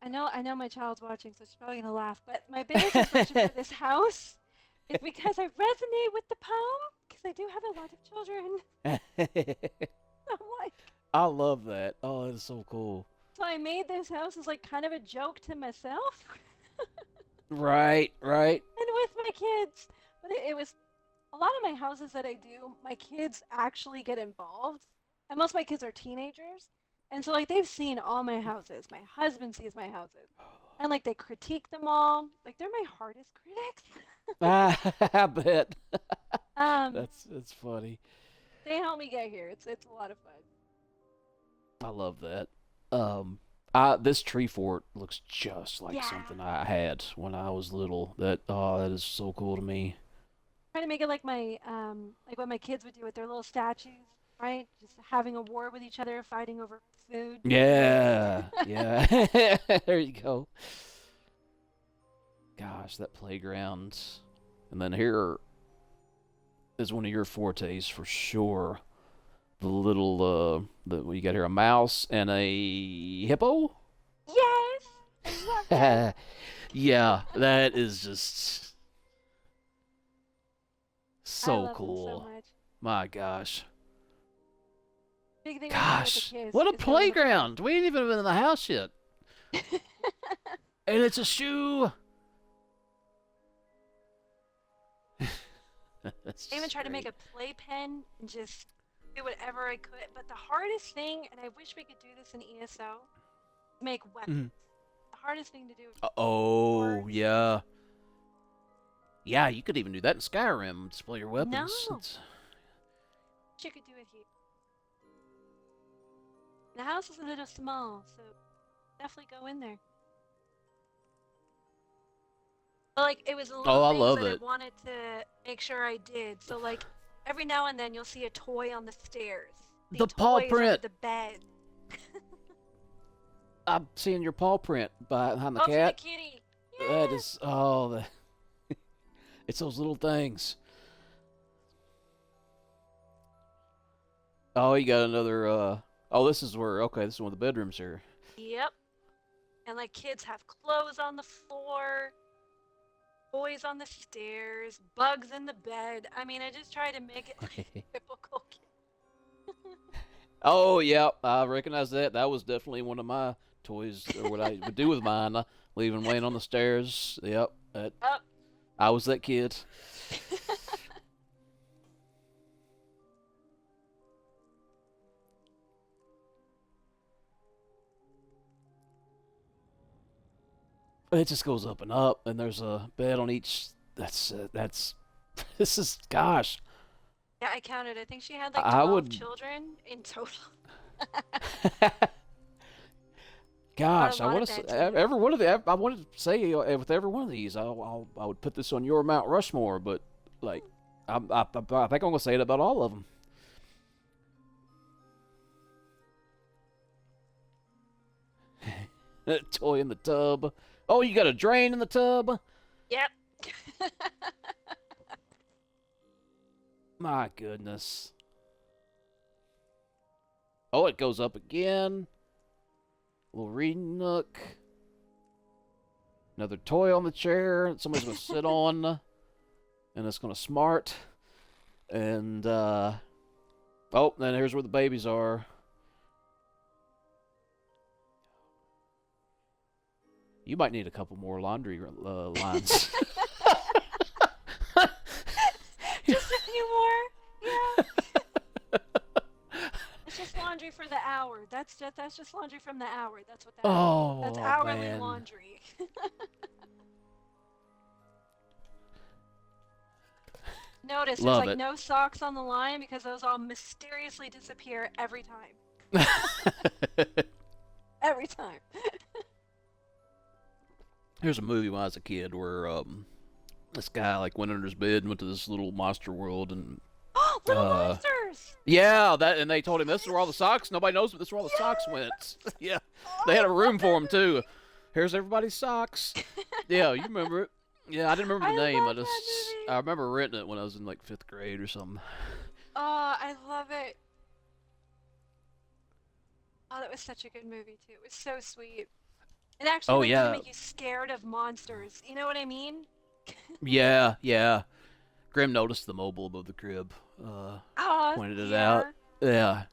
Speaker 2: I know my child's watching, so she's probably gonna laugh. But my biggest inspiration for this house is because I resonate with the poem, because I do have a lot of children. I'm like,
Speaker 1: I love that. Oh, that's so cool.
Speaker 2: so I made this house as like kind of a joke to myself
Speaker 1: Right, right.
Speaker 2: and with my kids. But it was a lot of my houses that I do, my kids actually get involved. And most of my kids are teenagers. And so like they've seen all my houses. My husband sees my houses. And like they critique them all. Like they're my hardest critics.
Speaker 1: I bet.
Speaker 2: Um,
Speaker 1: That's funny.
Speaker 2: they help me get here. It's a lot of fun.
Speaker 1: I love that. This tree fort looks just like
Speaker 2: Yeah.
Speaker 1: something I had when I was little. That is so cool to me.
Speaker 2: Trying to make it like what my kids would do with their little statues, right? Just having a war with each other, fighting over food.
Speaker 1: Yeah, yeah. There you go. Gosh, that playground. And then here is one of your fortes for sure. The little the what you got here, a mouse and a hippo.
Speaker 2: Yes, I love that.
Speaker 1: Yeah, that is just
Speaker 2: I
Speaker 1: so
Speaker 2: love them so
Speaker 1: cool.
Speaker 2: much.
Speaker 1: My gosh.
Speaker 2: Big thing we do with the
Speaker 1: Gosh,
Speaker 2: kids
Speaker 1: what a
Speaker 2: is go on the
Speaker 1: playground! We ain't even been in the house yet, and it's a shoe. That's
Speaker 2: I even
Speaker 1: just
Speaker 2: tried to make
Speaker 1: great.
Speaker 2: a playpen and just do whatever I could. But the hardest thing, and I wish we could do this in ESO, make weapons.
Speaker 1: Mhm.
Speaker 2: The hardest thing to do is
Speaker 1: Oh
Speaker 2: swords.
Speaker 1: yeah, Yeah, you could even do that in Skyrim. Display your weapons.
Speaker 2: No, you could do it here. The house is a little small, so definitely go in there. But like, it was the
Speaker 1: Oh,
Speaker 2: little
Speaker 1: I
Speaker 2: things
Speaker 1: love
Speaker 2: that I
Speaker 1: it.
Speaker 2: wanted to make sure I did. So like, every now and then you'll see a toy on the stairs. See
Speaker 1: The paw
Speaker 2: toys under
Speaker 1: print.
Speaker 2: the bed.
Speaker 1: I'm seeing your paw print behind the
Speaker 2: Oh, for the
Speaker 1: cat.
Speaker 2: kitty.
Speaker 1: That
Speaker 2: Yeah.
Speaker 1: is, it's those little things. Oh, you got another, oh, this is where, okay, this is one of the bedrooms here.
Speaker 2: Yep. And like kids have clothes on the floor, toys on the stairs, bugs in the bed. I mean, I just try to make it like typical kid.
Speaker 1: Oh, yeah, I recognize that. That was definitely one of my toys, or what I would do with mine. Leave them laying on the stairs. Yep,
Speaker 2: Up.
Speaker 1: I was that kid. It just goes up and up, and there's a bed on each. That's. This is, gosh.
Speaker 2: Yeah, I counted. I think she had like
Speaker 1: I
Speaker 2: 12
Speaker 1: would.
Speaker 2: children in total. A
Speaker 1: Gosh, I
Speaker 2: lot
Speaker 1: want
Speaker 2: of
Speaker 1: to say
Speaker 2: bedtime.
Speaker 1: every one of the. I wanted to say with every one of these, I would put this on your Mount Rushmore, but like, think I'm gonna say it about all of them. Toy in the tub. Oh, you got a drain in the tub.
Speaker 2: Yep.
Speaker 1: My goodness. Oh, it goes up again. Little reading nook. Another toy on the chair that somebody's gonna sit on, and it's gonna smart. And oh, then here's where the babies are. You might need a couple more laundry lines.
Speaker 2: Just a few more. Yeah. It's just laundry for the hour. That's just laundry from the hour. That's what that is. That's
Speaker 1: Oh
Speaker 2: hourly
Speaker 1: man,
Speaker 2: laundry. Notice there's
Speaker 1: love
Speaker 2: like
Speaker 1: it.
Speaker 2: no socks on the line because those all mysteriously disappear every time. Every time.
Speaker 1: Here's a movie when I was a kid where this guy like went under his bed and went to this little monster world and
Speaker 2: Oh, little
Speaker 1: uh
Speaker 2: monsters!
Speaker 1: yeah, that, and they told him this is where all the
Speaker 2: Yes!
Speaker 1: socks. Nobody knows, but this is where all the socks
Speaker 2: Yes!
Speaker 1: went. Yeah,
Speaker 2: Oh,
Speaker 1: they
Speaker 2: I
Speaker 1: had a
Speaker 2: love
Speaker 1: room for
Speaker 2: that
Speaker 1: him too.
Speaker 2: movie!
Speaker 1: Here's everybody's socks. Yeah, you remember it. Yeah, I didn't remember
Speaker 2: I
Speaker 1: the name.
Speaker 2: love that
Speaker 1: I
Speaker 2: movie!
Speaker 1: remember renting it when I was in like 5th grade or something.
Speaker 2: Oh, I love it. Oh, that was such a good movie too. It was so sweet. It actually
Speaker 1: Oh
Speaker 2: like doesn't
Speaker 1: yeah,
Speaker 2: make you scared of monsters. You know what I mean?
Speaker 1: yeah, yeah. Grim noticed the mobile above the crib.
Speaker 2: Oh,
Speaker 1: Pointed it out.
Speaker 2: yeah.
Speaker 1: Yeah,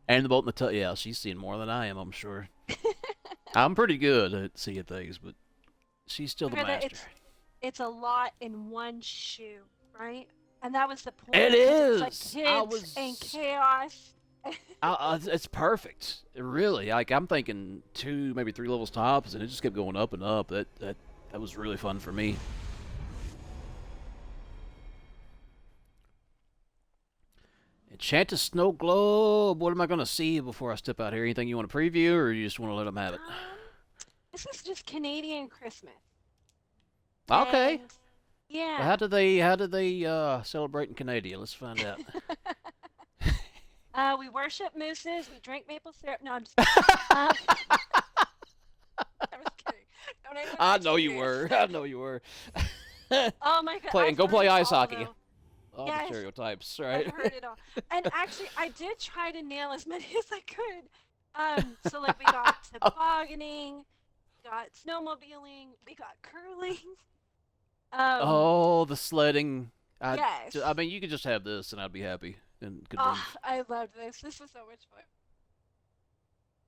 Speaker 1: and the boat in the tub. Yeah, she's seen more than I am, I'm sure. I'm pretty good at seeing things, but she's still the
Speaker 2: Remember that
Speaker 1: master.
Speaker 2: it's a lot in one shoe, right? And that was the
Speaker 1: It
Speaker 2: point because it was like
Speaker 1: is.
Speaker 2: kids and chaos.
Speaker 1: It's perfect. Really, like I'm thinking 2, maybe 3 levels tops, and it just kept going up and up. That was really fun for me. Enchanted snow globe. What am I gonna see before I step out here? Anything you want to preview, or you just want to let them have it?
Speaker 2: Um, this is just Canadian Christmas,
Speaker 1: Okay.
Speaker 2: and
Speaker 1: Well,
Speaker 2: yeah.
Speaker 1: how do they celebrate in Canada? Let's find out.
Speaker 2: We worship mooses. We drink maple syrup. No, I'm just kidding. Um, I'm just kidding. Don't anyone
Speaker 1: I
Speaker 2: take
Speaker 1: know
Speaker 2: me
Speaker 1: you were.
Speaker 2: seriously.
Speaker 1: I know you were.
Speaker 2: Oh my god,
Speaker 1: Play and
Speaker 2: I've
Speaker 1: go play
Speaker 2: heard it
Speaker 1: ice
Speaker 2: all
Speaker 1: hockey.
Speaker 2: though.
Speaker 1: All the
Speaker 2: Yes,
Speaker 1: stereotypes,
Speaker 2: I've
Speaker 1: right?
Speaker 2: heard it all. And actually, I did try to nail as many as I could. So like we got tobogganing, we got snowmobiling, we got curling. Um,
Speaker 1: Oh, the sledding. I
Speaker 2: yes.
Speaker 1: mean, you could just have this, and I'd be happy and could
Speaker 2: Oh,
Speaker 1: leave.
Speaker 2: I loved this. This was so much fun.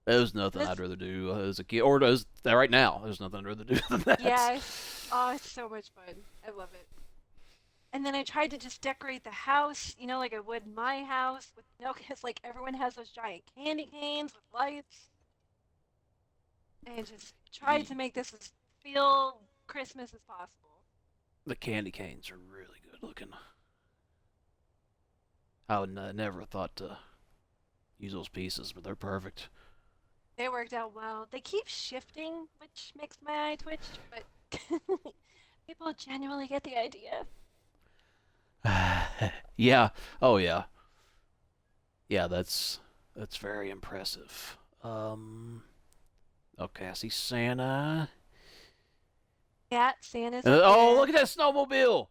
Speaker 1: There's nothing
Speaker 2: This,
Speaker 1: I'd rather do as a kid, or as right now. There's nothing I'd rather do than that.
Speaker 2: yes. Oh, it's so much fun. I love it. And then I tried to just decorate the house, like I would my house with because like everyone has those giant candy canes with lights, and just tried to make this as feel Christmas as possible.
Speaker 1: The candy canes are really good looking. I would never thought to use those pieces, but they're perfect.
Speaker 2: They worked out well. They keep shifting, which makes my eye twitch, but people genuinely get the idea.
Speaker 1: Yeah. Oh yeah. Yeah, that's very impressive. Okay, I see Santa.
Speaker 2: Yeah, Santa's up
Speaker 1: Oh,
Speaker 2: there.
Speaker 1: look at that snowmobile!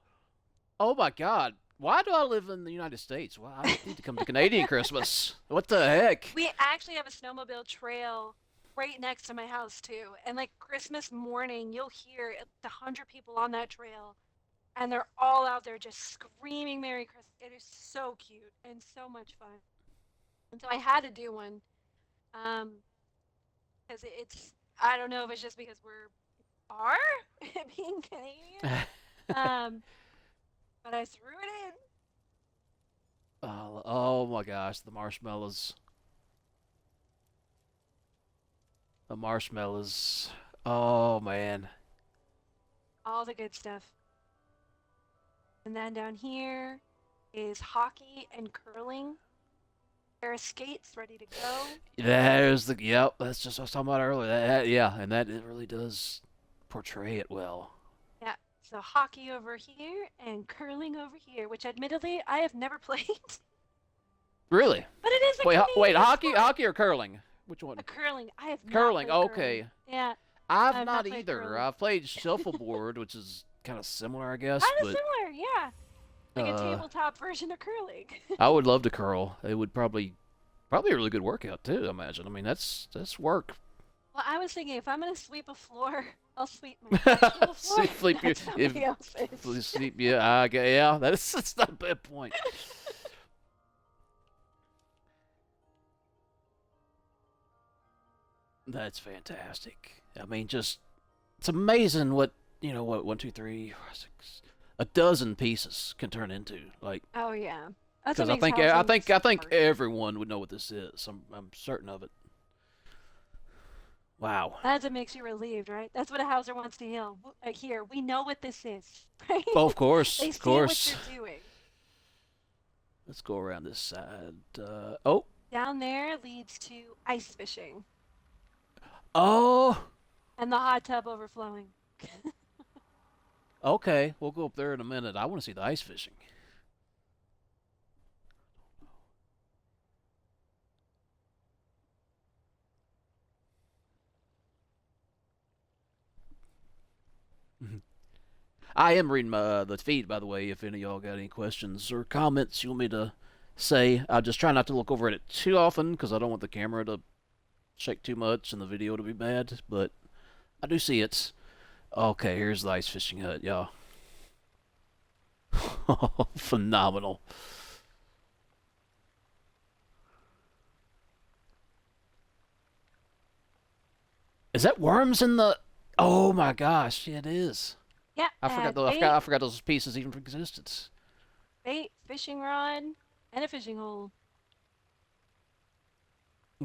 Speaker 1: Oh my God. Why do I live in the United States? Well, I need to come to Canadian Christmas. What the heck?
Speaker 2: We actually have a snowmobile trail right next to my house too. And like Christmas morning, you'll hear 100 people on that trail, and they're all out there just screaming Merry Christmas. It is so cute and so much fun. And so I had to do one, um, because it's I don't know if it's just because we're are being Canadian, um, but I threw it in.
Speaker 1: Oh my gosh, the marshmallows. The marshmallows. Oh man.
Speaker 2: All the good stuff. And then down here is hockey and curling. There are skates ready to go.
Speaker 1: There's the yep. That's just what I was talking about earlier. Yeah, and that it really does portray it well.
Speaker 2: Yeah, so hockey over here and curling over here, which admittedly I have never played,
Speaker 1: Really?
Speaker 2: but it is a
Speaker 1: Wait,
Speaker 2: Canadian sport.
Speaker 1: hockey or curling? Which one?
Speaker 2: A curling. I have not
Speaker 1: Curling.
Speaker 2: played curling.
Speaker 1: Okay.
Speaker 2: Yeah, I
Speaker 1: I've
Speaker 2: have not
Speaker 1: not
Speaker 2: played
Speaker 1: either.
Speaker 2: curling.
Speaker 1: I've played shuffleboard, which is kind of similar, I guess,
Speaker 2: Kind of
Speaker 1: but
Speaker 2: similar, yeah. Like a
Speaker 1: uh,
Speaker 2: tabletop version of curling.
Speaker 1: I would love to curl. It would probably a really good workout too. I imagine. I mean, that's work.
Speaker 2: Well, I was thinking if I'm gonna sweep a floor, I'll sweep my actual floor,
Speaker 1: Sleep
Speaker 2: not
Speaker 1: you
Speaker 2: somebody
Speaker 1: if
Speaker 2: else's.
Speaker 1: sleep. Yeah, yeah. That's not a bad point. That's fantastic. I mean, just it's amazing what what 1, 2, 3, 4, 6, a dozen pieces can turn into. Like,
Speaker 2: Oh yeah, that's what
Speaker 1: because I
Speaker 2: makes
Speaker 1: think I
Speaker 2: housing
Speaker 1: think I think
Speaker 2: perfect.
Speaker 1: everyone would know what this is. I'm certain of it. Wow.
Speaker 2: That's what makes you relieved, right? That's what a houser wants to hear. We know what this is, right?
Speaker 1: Oh, of course,
Speaker 2: They
Speaker 1: of
Speaker 2: see what
Speaker 1: course.
Speaker 2: you're doing.
Speaker 1: Let's go around this side. Oh,
Speaker 2: Down there leads to ice fishing
Speaker 1: oh.
Speaker 2: and the hot tub overflowing.
Speaker 1: Okay, we'll go up there in a minute. I want to see the ice fishing. I am reading the feed, by the way. If any of y'all got any questions or comments you want me to say, I just try not to look over at it too often because I don't want the camera to shake too much and the video to be bad. But I do see it. Okay, here's the ice fishing hut, y'all. Phenomenal. Is that worms in the? Oh my gosh, yeah, it is.
Speaker 2: Yeah,
Speaker 1: I forgot those. I forgot those pieces even existed.
Speaker 2: bait, fishing rod, and a fishing hole.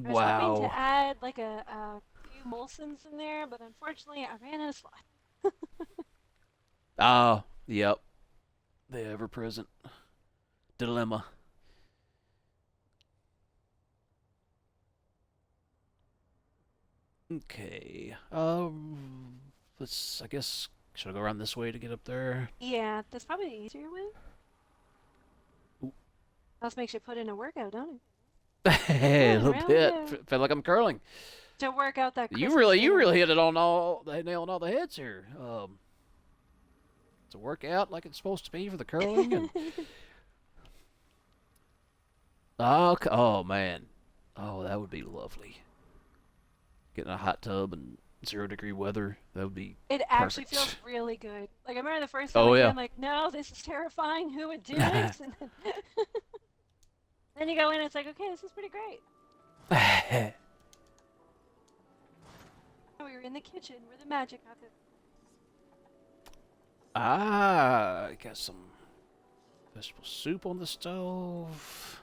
Speaker 2: I was hoping to
Speaker 1: Wow.
Speaker 2: add like a few Molsons in there, but unfortunately I ran out of slots.
Speaker 1: Oh, yep. The ever-present dilemma. Okay. Let's. I guess should I go around this way to get up there?
Speaker 2: Yeah, that's probably the easier way.
Speaker 1: Ooh.
Speaker 2: That makes you put in a workout, don't it?
Speaker 1: Hey, a
Speaker 2: Going
Speaker 1: little
Speaker 2: around
Speaker 1: bit.
Speaker 2: there
Speaker 1: Feel like I'm curling.
Speaker 2: to work out that
Speaker 1: You
Speaker 2: Christmas
Speaker 1: really, you
Speaker 2: dinner.
Speaker 1: really hit it on all the nail on all the heads here. It's a workout like it's supposed to be for the curling and oh man, oh that would be lovely. Getting a hot tub and 0-degree weather, that would be
Speaker 2: It actually feels
Speaker 1: perfect.
Speaker 2: really good. Like I remember the first time I
Speaker 1: Oh
Speaker 2: did,
Speaker 1: yeah.
Speaker 2: I'm like, no, this is terrifying. Who would do this? And then you go in, and it's like, okay, this is pretty great. We were in the kitchen where the magic happens.
Speaker 1: I got some vegetable soup on the stove.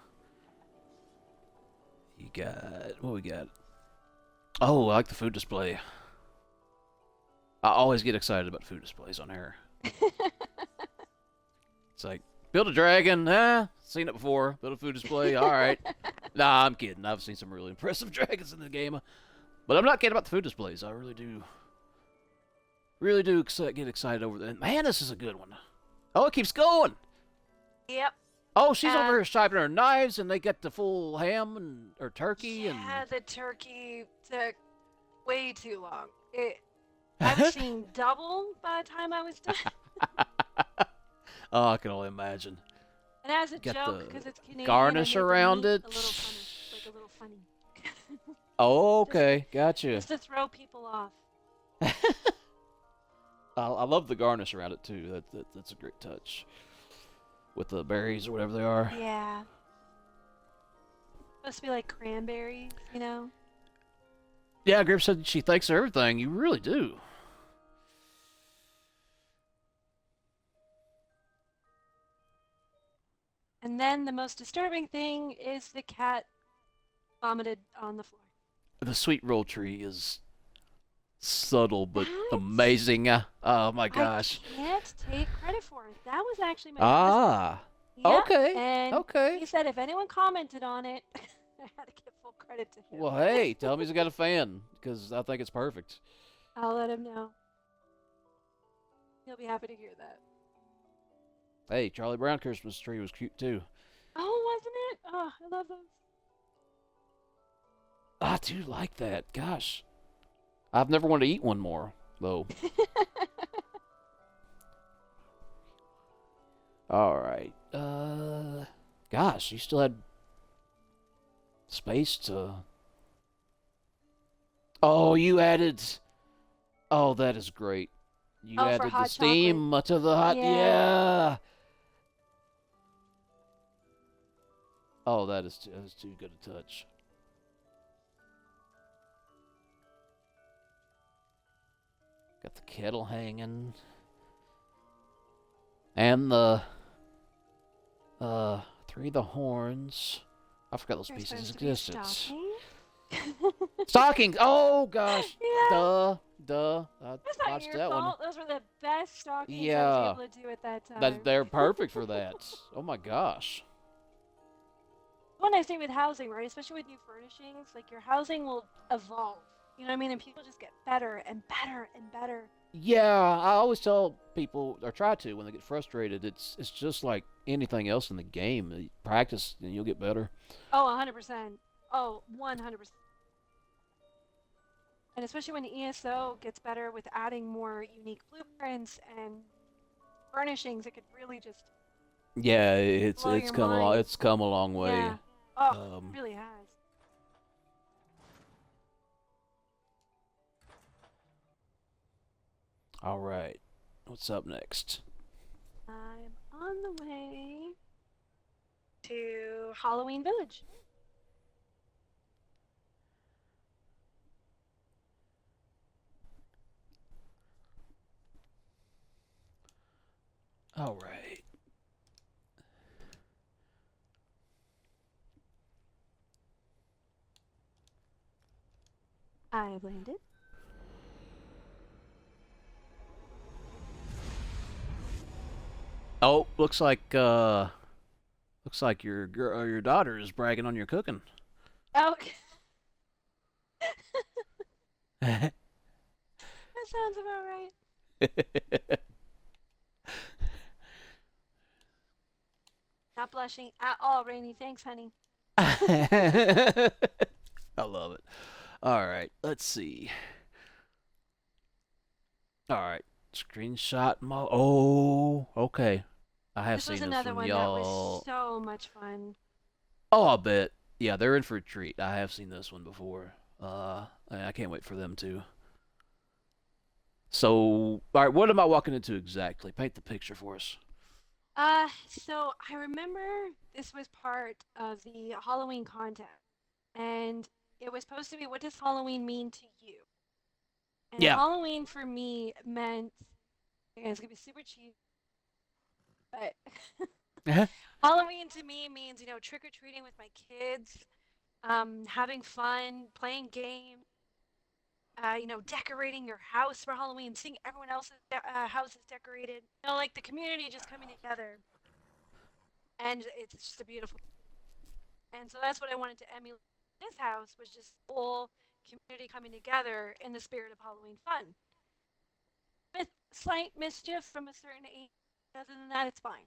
Speaker 1: You got what we got? Oh, I like the food display. I always get excited about food displays on here. It's like, build a dragon. Seen it before. Build a food display. All right. Nah, I'm kidding. I've seen some really impressive dragons in the game. But I'm not kidding about the food displays. I really do get excited over that. Man, this is a good one. Oh, it keeps going.
Speaker 2: Yep.
Speaker 1: Oh, she's over here sharpening her knives, and they got the full ham and or turkey
Speaker 2: Yeah,
Speaker 1: and.
Speaker 2: the turkey took way too long. I was seeing double by the time I was done.
Speaker 1: Oh, I can only imagine.
Speaker 2: And as a
Speaker 1: Got
Speaker 2: joke,
Speaker 1: the
Speaker 2: because it's Canadian,
Speaker 1: garnish
Speaker 2: I made the
Speaker 1: around
Speaker 2: meat
Speaker 1: it.
Speaker 2: a little funny, like a little funny.
Speaker 1: Oh,
Speaker 2: Just to,
Speaker 1: okay, gotcha.
Speaker 2: just to throw people off.
Speaker 1: I love the garnish around it too. That's a great touch with the berries or whatever they are.
Speaker 2: Yeah. Supposed to be like cranberries, you know?
Speaker 1: Yeah, Grip said she thanks for everything. You really do.
Speaker 2: And then the most disturbing thing is the cat vomited on the floor.
Speaker 1: The sweet roll tree is subtle but
Speaker 2: That
Speaker 1: amazing. Oh my
Speaker 2: I
Speaker 1: gosh.
Speaker 2: can't take credit for it. That was actually my husband.
Speaker 1: Ah.
Speaker 2: Yep.
Speaker 1: Okay.
Speaker 2: And
Speaker 1: Okay.
Speaker 2: he said if anyone commented on it, I had to give full credit to him.
Speaker 1: Well, hey, tell him he's got a fan because I think it's perfect.
Speaker 2: I'll let him know. He'll be happy to hear that.
Speaker 1: Hey, Charlie Brown Christmas tree was cute too.
Speaker 2: Oh, wasn't it? Oh, I love those.
Speaker 1: I do like that. Gosh, I've never wanted to eat one more though. All right. Gosh, you still had space to. Oh, you added. Oh, that is great. You
Speaker 2: Oh, for
Speaker 1: added the
Speaker 2: hot
Speaker 1: steam to the hot.
Speaker 2: Yeah.
Speaker 1: Yeah. Oh, that is too good a touch. Got the kettle hanging. And the three of the horns. I forgot those
Speaker 2: There's
Speaker 1: pieces
Speaker 2: supposed to be
Speaker 1: existed.
Speaker 2: stockings.
Speaker 1: Stockings. Oh gosh.
Speaker 2: Yeah.
Speaker 1: Duh. I
Speaker 2: That's not
Speaker 1: watched
Speaker 2: your
Speaker 1: that one.
Speaker 2: fault. Those were the best stockings I
Speaker 1: Yeah.
Speaker 2: was able to do at that time.
Speaker 1: They're perfect for that. Oh my gosh.
Speaker 2: One nice thing with housing, right? Especially with new furnishings, like your housing will evolve. You know what I mean? And people just get better and better and better.
Speaker 1: Yeah, I always tell people, or try to, when they get frustrated, it's just like anything else in the game. You practice and you'll get better.
Speaker 2: Oh, 100%. Oh, 100%. And especially when ESO gets better with adding more unique blueprints and furnishings, it could really just
Speaker 1: Yeah, it's
Speaker 2: blow
Speaker 1: it's
Speaker 2: your
Speaker 1: come a long
Speaker 2: mind.
Speaker 1: it's come a long way.
Speaker 2: Yeah. Oh,
Speaker 1: Um,
Speaker 2: it really has.
Speaker 1: all right, what's up next?
Speaker 2: I'm on the way to Halloween Village.
Speaker 1: All right.
Speaker 2: I've landed.
Speaker 1: Oh, looks like your girl, your daughter is bragging on your cooking.
Speaker 2: Oh, that sounds about right. Not blushing at all, Rainy. Thanks, honey.
Speaker 1: I love it. All right, let's see. All right, screenshot mo. Oh, okay. I have
Speaker 2: This was
Speaker 1: seen this
Speaker 2: another
Speaker 1: one,
Speaker 2: one that was
Speaker 1: y'all.
Speaker 2: so much fun.
Speaker 1: Oh, I bet. Yeah, they're in for a treat. I have seen this one before. I can't wait for them to. So, all right, what am I walking into exactly? Paint the picture for us.
Speaker 2: So I remember this was part of the Halloween contest, and it was supposed to be what does Halloween mean to you? And
Speaker 1: Yeah.
Speaker 2: Halloween for me meant, okay, it's gonna be super cheap, but Halloween to me means, trick or treating with my kids, having fun, playing games, decorating your house for Halloween, seeing everyone else's house is decorated. Like the community just coming together. and it's just a beautiful. And so that's what I wanted to emulate. This house was just whole community coming together in the spirit of Halloween fun, with slight mischief from a certain age. Other than that, it's fine.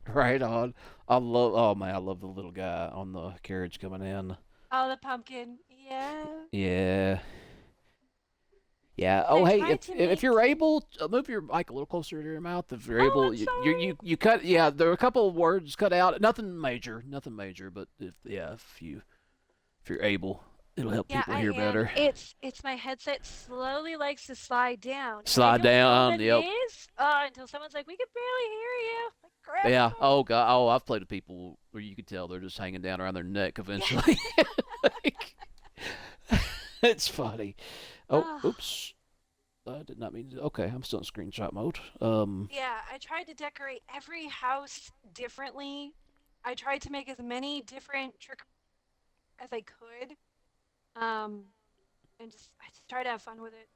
Speaker 1: Right on. I love. Oh man, I love the little guy on the carriage coming in.
Speaker 2: Oh, the pumpkin. Yeah.
Speaker 1: Yeah. Yeah.
Speaker 2: And
Speaker 1: Oh,
Speaker 2: I
Speaker 1: hey,
Speaker 2: tried to
Speaker 1: if
Speaker 2: make.
Speaker 1: you're able, move your mic a little closer to your mouth. If you're
Speaker 2: Oh,
Speaker 1: able,
Speaker 2: I'm
Speaker 1: you cut. Yeah, there are a couple of words cut out. Nothing major. But if you're able, it'll help
Speaker 2: yeah,
Speaker 1: people
Speaker 2: I
Speaker 1: hear
Speaker 2: am.
Speaker 1: better.
Speaker 2: It's my headset slowly likes to slide down, and I
Speaker 1: Slide
Speaker 2: don't know
Speaker 1: down.
Speaker 2: what it
Speaker 1: Yep.
Speaker 2: is until someone's like, "We can barely hear you." Like, crap.
Speaker 1: Yeah. Oh god. Oh, I've played with people where you could tell they're just hanging down around their neck
Speaker 2: Yeah.
Speaker 1: eventually. Like, it's funny. Oh,
Speaker 2: Oh,
Speaker 1: oops. I did not mean to. Okay, I'm still in screenshot mode.
Speaker 2: yeah, I tried to decorate every house differently. I tried to make as many different trick as I could. Um, and I just tried to have fun with it.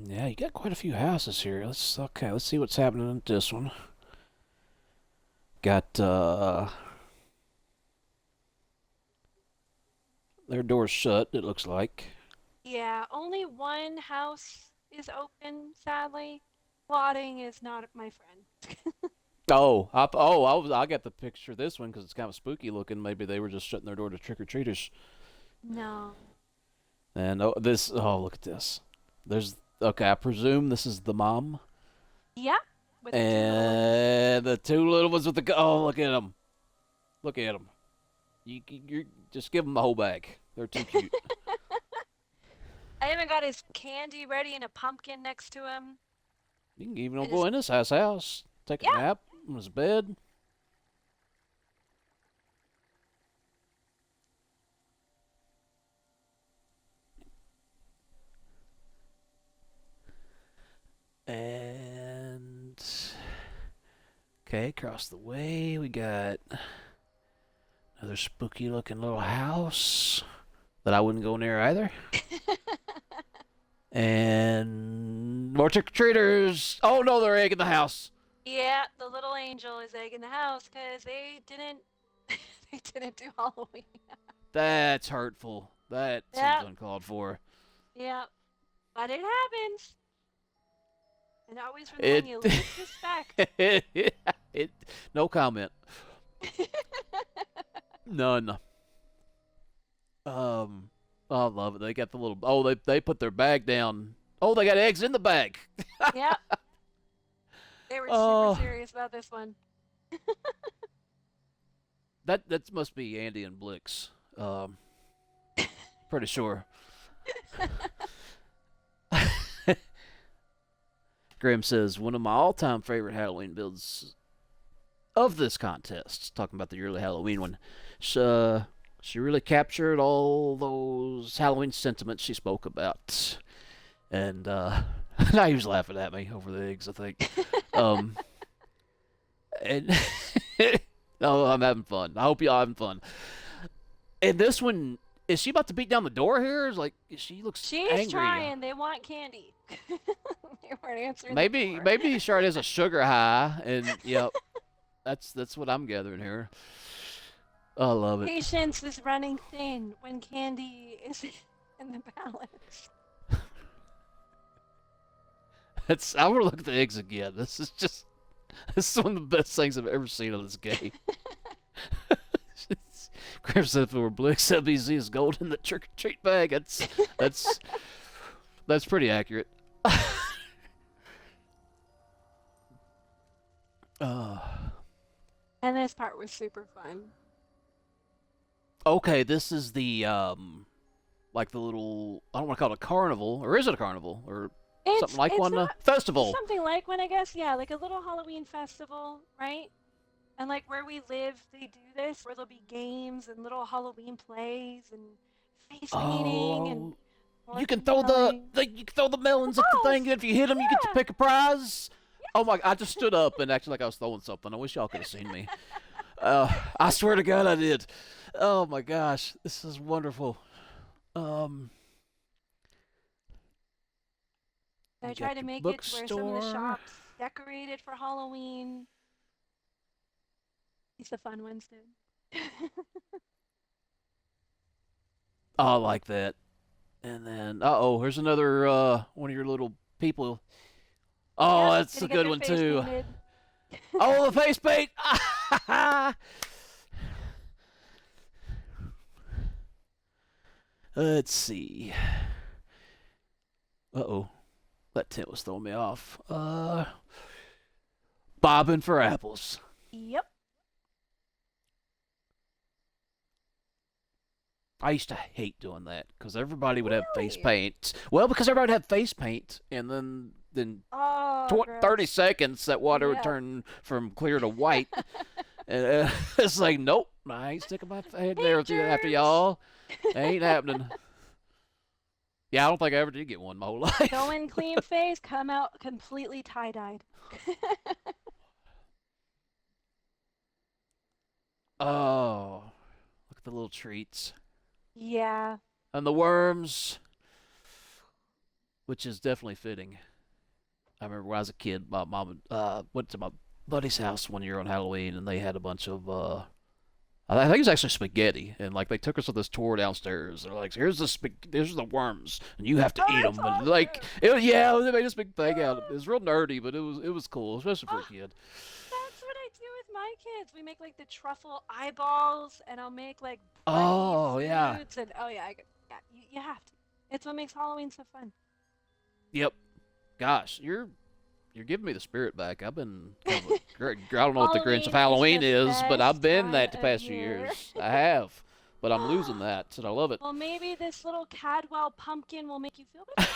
Speaker 1: Yeah, you got quite a few houses here. Let's see what's happening in this one. Got their doors shut, it looks like.
Speaker 2: Yeah, only one house is open, sadly. Plotting is not my friend.
Speaker 1: I got the picture of this one because it's kind of spooky looking. Maybe they were just shutting their door to trick or treaters.
Speaker 2: No.
Speaker 1: And look at this. There's okay. I presume this is the mom
Speaker 2: Yeah, with the two little ones.
Speaker 1: and the two little ones with the. Oh, look at them! Look at them! You just give them the whole bag. They're too cute.
Speaker 2: I even got his candy ready and a pumpkin next to him.
Speaker 1: You can even
Speaker 2: I
Speaker 1: go
Speaker 2: just,
Speaker 1: in this house, take a
Speaker 2: yeah,
Speaker 1: nap on his bed. And okay, across the way we got another spooky looking little house that I wouldn't go near either. And more trick or treaters. Oh no, they're egging the house.
Speaker 2: yeah, the little angel is egging the house because they didn't do Halloween.
Speaker 1: That's hurtful. That seems
Speaker 2: Yep,
Speaker 1: uncalled for.
Speaker 2: yep, but it happens, and always from the one
Speaker 1: It,
Speaker 2: you least suspect.
Speaker 1: it, no comment. None. Um, I love it. They got the little. Oh, they put their bag down. Oh, they got eggs in the bag.
Speaker 2: Yep, they were super
Speaker 1: Oh,
Speaker 2: serious about this one.
Speaker 1: that must be Andy and Blix. Pretty sure. Graham says one of my all-time favorite Halloween builds of this contest. Talking about the yearly Halloween one. She really captured all those Halloween sentiments she spoke about, and now he was laughing at me over the eggs. I think. Um, and oh, I'm having fun. I hope y'all having fun. And this one, is she about to beat down the door here? She looks
Speaker 2: She's
Speaker 1: angry.
Speaker 2: trying. They want candy. They weren't answering the
Speaker 1: Maybe
Speaker 2: door.
Speaker 1: maybe Shard has a sugar high, and yep, that's what I'm gathering here. I love it.
Speaker 2: Patience is running thin when candy is in the balance.
Speaker 1: I want to look at the eggs again. This is one of the best things I've ever seen on this game. Graham said if it were Blix, LBZ is gold in the trick or treat bag. That's that's pretty accurate. uh,
Speaker 2: And this part was super fun.
Speaker 1: okay, this is the like the little, I don't want to call it a carnival, or is it a carnival or something like
Speaker 2: It's
Speaker 1: one,
Speaker 2: not
Speaker 1: festival?
Speaker 2: something like one, I guess. Yeah, like a little Halloween festival, right? And like where we live, they do this where there'll be games and little Halloween plays and face painting and
Speaker 1: Oh, you can
Speaker 2: fortune
Speaker 1: throw
Speaker 2: telling.
Speaker 1: you can throw the melons at the
Speaker 2: Oh,
Speaker 1: thing, and if you hit them, you get to
Speaker 2: yeah.
Speaker 1: pick a prize. Oh
Speaker 2: Yes.
Speaker 1: my! I just stood up and acted like I was throwing something. I wish y'all could have seen me. I swear to God, I did. Oh my gosh, this is wonderful. Um,
Speaker 2: I
Speaker 1: you
Speaker 2: try
Speaker 1: got
Speaker 2: to
Speaker 1: your
Speaker 2: make it to where some of the
Speaker 1: bookstore.
Speaker 2: shops decorated for Halloween. These are the fun ones, dude.
Speaker 1: Oh, I like that. And then, here's another one of your little people. Oh,
Speaker 2: Yep,
Speaker 1: that's
Speaker 2: gonna
Speaker 1: a
Speaker 2: get
Speaker 1: good
Speaker 2: their
Speaker 1: one
Speaker 2: face
Speaker 1: too.
Speaker 2: painted.
Speaker 1: Oh, the face paint. Let's see. Uh-oh. That tent was throwing me off. Bobbing for apples.
Speaker 2: Yep.
Speaker 1: I used to hate doing that because everybody would have face
Speaker 2: Really?
Speaker 1: paint. Well, because everybody would have face paint, and then
Speaker 2: Oh,
Speaker 1: 30
Speaker 2: gross.
Speaker 1: seconds that water would
Speaker 2: Yeah.
Speaker 1: turn from clear to white. And it's like, nope, I ain't sticking my head there
Speaker 2: Paint
Speaker 1: with you after
Speaker 2: germs.
Speaker 1: y'all. Ain't happening. Yeah, I don't think I ever did get one my whole life.
Speaker 2: Go in clean face, come out completely tie-dyed.
Speaker 1: Oh, look at the little treats.
Speaker 2: Yeah.
Speaker 1: And the worms, which is definitely fitting. I remember when I was a kid, my mom went to my buddy's house one year on Halloween, and they had a bunch of I think it's actually spaghetti, and like they took us on this tour downstairs. They're like, here's the worms, and you have to
Speaker 2: Oh,
Speaker 1: eat
Speaker 2: that's
Speaker 1: them. And like,
Speaker 2: awesome.
Speaker 1: they made this big thing out of it. It was real nerdy, but it was cool, especially for a
Speaker 2: Oh,
Speaker 1: kid.
Speaker 2: that's what I do with my kids. We make like the truffle eyeballs, and I'll make like bloody
Speaker 1: Oh yeah,
Speaker 2: foods, and oh yeah, yeah, you have to. It's what makes Halloween so fun.
Speaker 1: yep. Gosh, you're giving me the spirit back. I've been kind of I don't know what the Grinch of
Speaker 2: Halloween is
Speaker 1: Halloween
Speaker 2: the
Speaker 1: is, but I've
Speaker 2: best
Speaker 1: been
Speaker 2: time
Speaker 1: that the
Speaker 2: of
Speaker 1: past few
Speaker 2: year.
Speaker 1: years. I have, but I'm losing that, and I love it.
Speaker 2: Well, maybe this little Cadwell pumpkin will make you feel better.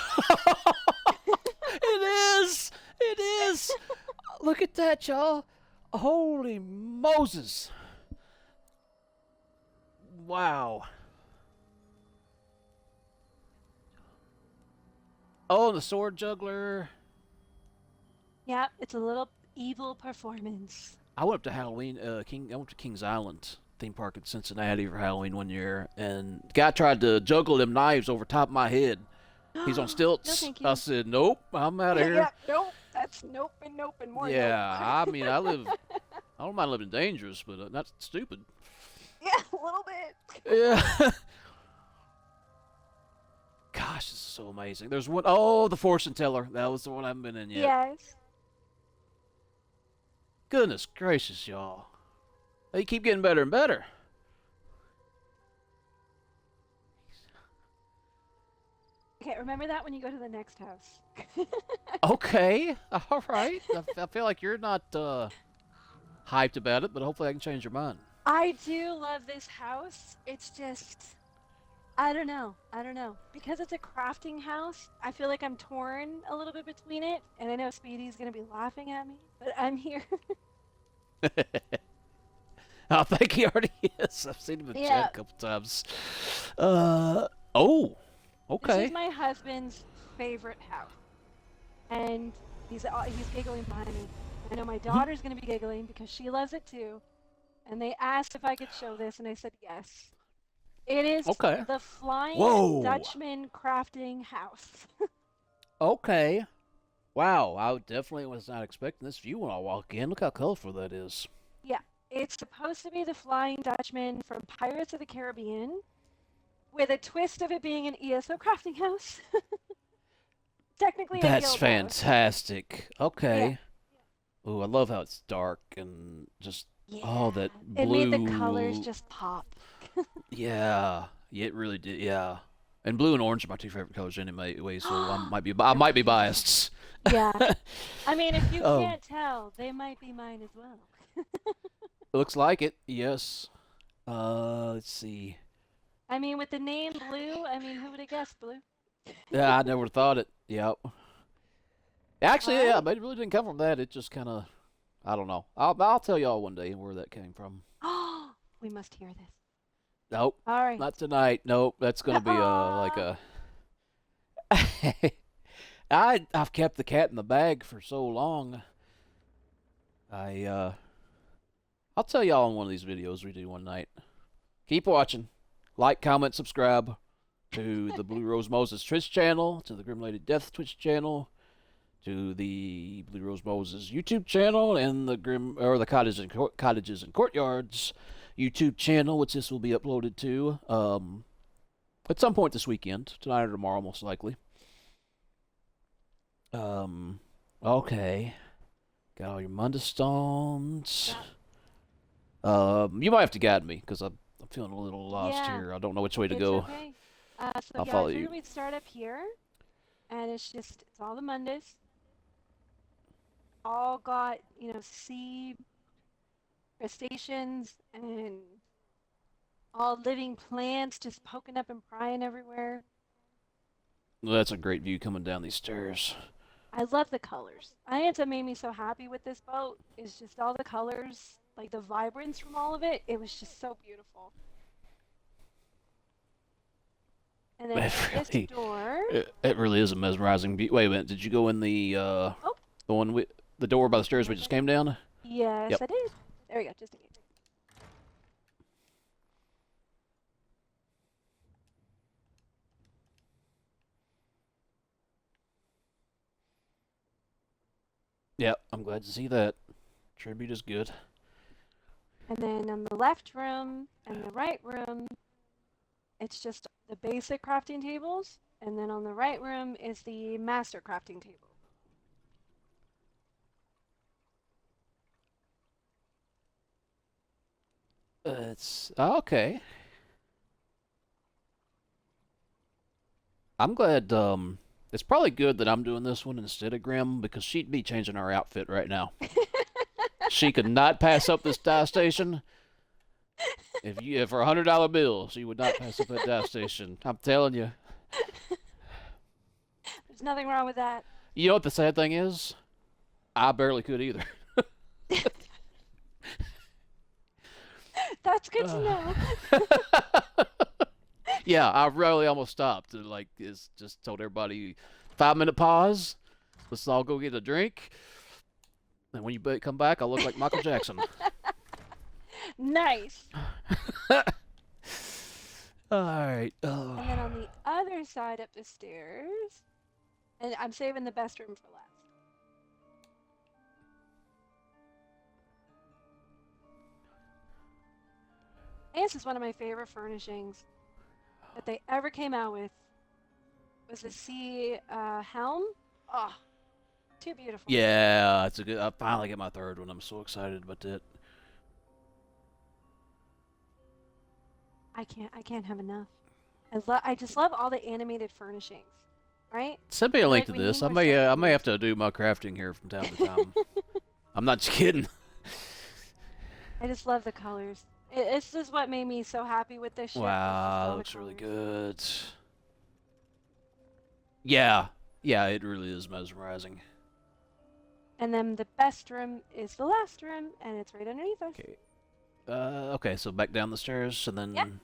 Speaker 1: It is. It is. Look at that, y'all. Holy Moses. Wow. Oh, the sword juggler.
Speaker 2: Yep, it's a little evil performance.
Speaker 1: I went up to I went to Kings Island theme park in Cincinnati for Halloween one year, and the guy tried to juggle them knives over top of my head. He's on
Speaker 2: No,
Speaker 1: stilts.
Speaker 2: thank
Speaker 1: I
Speaker 2: you.
Speaker 1: said, nope, I'm out of
Speaker 2: Yeah,
Speaker 1: here.
Speaker 2: nope. That's nope and more nope.
Speaker 1: Yeah, I mean, I don't mind living dangerous, but not stupid.
Speaker 2: Yeah, a little bit.
Speaker 1: Yeah. Gosh, this is so amazing. There's one, oh, the fortune teller. That was the one I haven't been in yet.
Speaker 2: Yes.
Speaker 1: Goodness gracious, y'all. They keep getting better and better.
Speaker 2: Okay, remember that when you go to the next house.
Speaker 1: Okay, all right. I feel like you're not hyped about it, but hopefully I can change your mind.
Speaker 2: I do love this house. It's just, I don't know. I don't know. Because it's a crafting house, I feel like I'm torn a little bit between it. And I know Speedy's going to be laughing at me, but I'm here.
Speaker 1: I think he already is. I've seen him in chat
Speaker 2: Yeah.
Speaker 1: a couple times. Oh,
Speaker 2: This is
Speaker 1: okay.
Speaker 2: my husband's favorite house. And he's giggling behind me. I know my daughter's going to be giggling because she loves it too. And they asked if I could show this, and I said yes. It is
Speaker 1: Okay.
Speaker 2: the Flying
Speaker 1: Whoa.
Speaker 2: Dutchman crafting house.
Speaker 1: Okay. Wow, I definitely was not expecting this view when I walk in. Look how colorful that is.
Speaker 2: Yeah, it's supposed to be the Flying Dutchman from Pirates of the Caribbean, with a twist of it being an ESO crafting house. Technically a
Speaker 1: That's
Speaker 2: guild house.
Speaker 1: fantastic.
Speaker 2: Yeah,
Speaker 1: Okay. Ooh, I love how it's dark and just
Speaker 2: yeah.
Speaker 1: that
Speaker 2: It made the colors
Speaker 1: blue.
Speaker 2: just pop.
Speaker 1: Yeah, yeah, it really did. Yeah, and blue and orange are my two favorite colors anyway. So I might be
Speaker 2: You're right.
Speaker 1: biased.
Speaker 2: Yeah. I mean, if you
Speaker 1: Oh,
Speaker 2: can't tell, they might be mine as well.
Speaker 1: looks like it. Yes. Let's see.
Speaker 2: I mean, with the name Blue, I mean, who would have guessed Blue?
Speaker 1: Yeah, I never thought it. Yep.
Speaker 2: All
Speaker 1: Actually, yeah,
Speaker 2: right.
Speaker 1: but it really didn't come from that. It just kind of, I don't know. I'll tell y'all one day where that came from.
Speaker 2: Oh, we must hear this.
Speaker 1: Nope,
Speaker 2: All right.
Speaker 1: not tonight. Nope, that's gonna be like
Speaker 2: Aw.
Speaker 1: a. I've kept the cat in the bag for so long. I I'll tell y'all in one of these videos we do one night. Keep watching. Like, comment, subscribe to the Blue Rose Moses Twitch channel, to the Grim Lady Death Twitch channel, to the Blue Rose Moses YouTube channel and the Cottages and Courtyards YouTube channel, which this will be uploaded to at some point this weekend, tonight or tomorrow, most likely. Okay. Got all your Munda stones. You might have to guide me because I'm feeling a little lost here. I don't know which way to go.
Speaker 2: Okay.
Speaker 1: I'll follow
Speaker 2: I
Speaker 1: you.
Speaker 2: figured we'd start up here, and it's all the Mundas. All got, sea crustaceans and all living plants just poking up and prying everywhere.
Speaker 1: Well, that's a great view coming down these stairs.
Speaker 2: I love the colors. I think what made me so happy with this boat is just all the colors, like the vibrance from all of it. It was just so beautiful. And then this door.
Speaker 1: It really is a mesmerizing view. Wait a minute, did you go in the the door by the stairs we just came down?
Speaker 2: Yes,
Speaker 1: yep.
Speaker 2: I did. There we go, just in case.
Speaker 1: Yep, I'm glad to see that. Tribute is good.
Speaker 2: And then on the left room and the right room, it's just the basic crafting tables. And then on the right room is the master crafting table.
Speaker 1: It's okay. I'm glad. It's probably good that I'm doing this one instead of Grim because she'd be changing her outfit right now. She could not pass up this dye station. If for $100 bill, she would not pass up that dye station. I'm telling you.
Speaker 2: There's nothing wrong with that.
Speaker 1: You know what the sad thing is? I barely could either.
Speaker 2: That's good to know.
Speaker 1: Yeah, I really almost stopped and just told everybody 5-minute pause. Let's all go get a drink. And when you come back, I'll look like Michael Jackson.
Speaker 2: Nice.
Speaker 1: All right.
Speaker 2: And then on the other side up the stairs, and I'm saving the best room for last. And this is one of my favorite furnishings that they ever came out with. Was the sea helm? Oh, too beautiful.
Speaker 1: Yeah, it's a good. I finally get my third one. I'm so excited about that.
Speaker 2: I can't have enough. I just love all the animated furnishings, right?
Speaker 1: Send me a link to this. I may have to do my crafting here from time to time. I'm not just kidding.
Speaker 2: I just love the colors. This is what made me so happy with this ship.
Speaker 1: Wow, that looks really good. Yeah, it really is mesmerizing.
Speaker 2: And then the best room is the last room, and it's right underneath us.
Speaker 1: Okay. Okay, so back down the stairs and then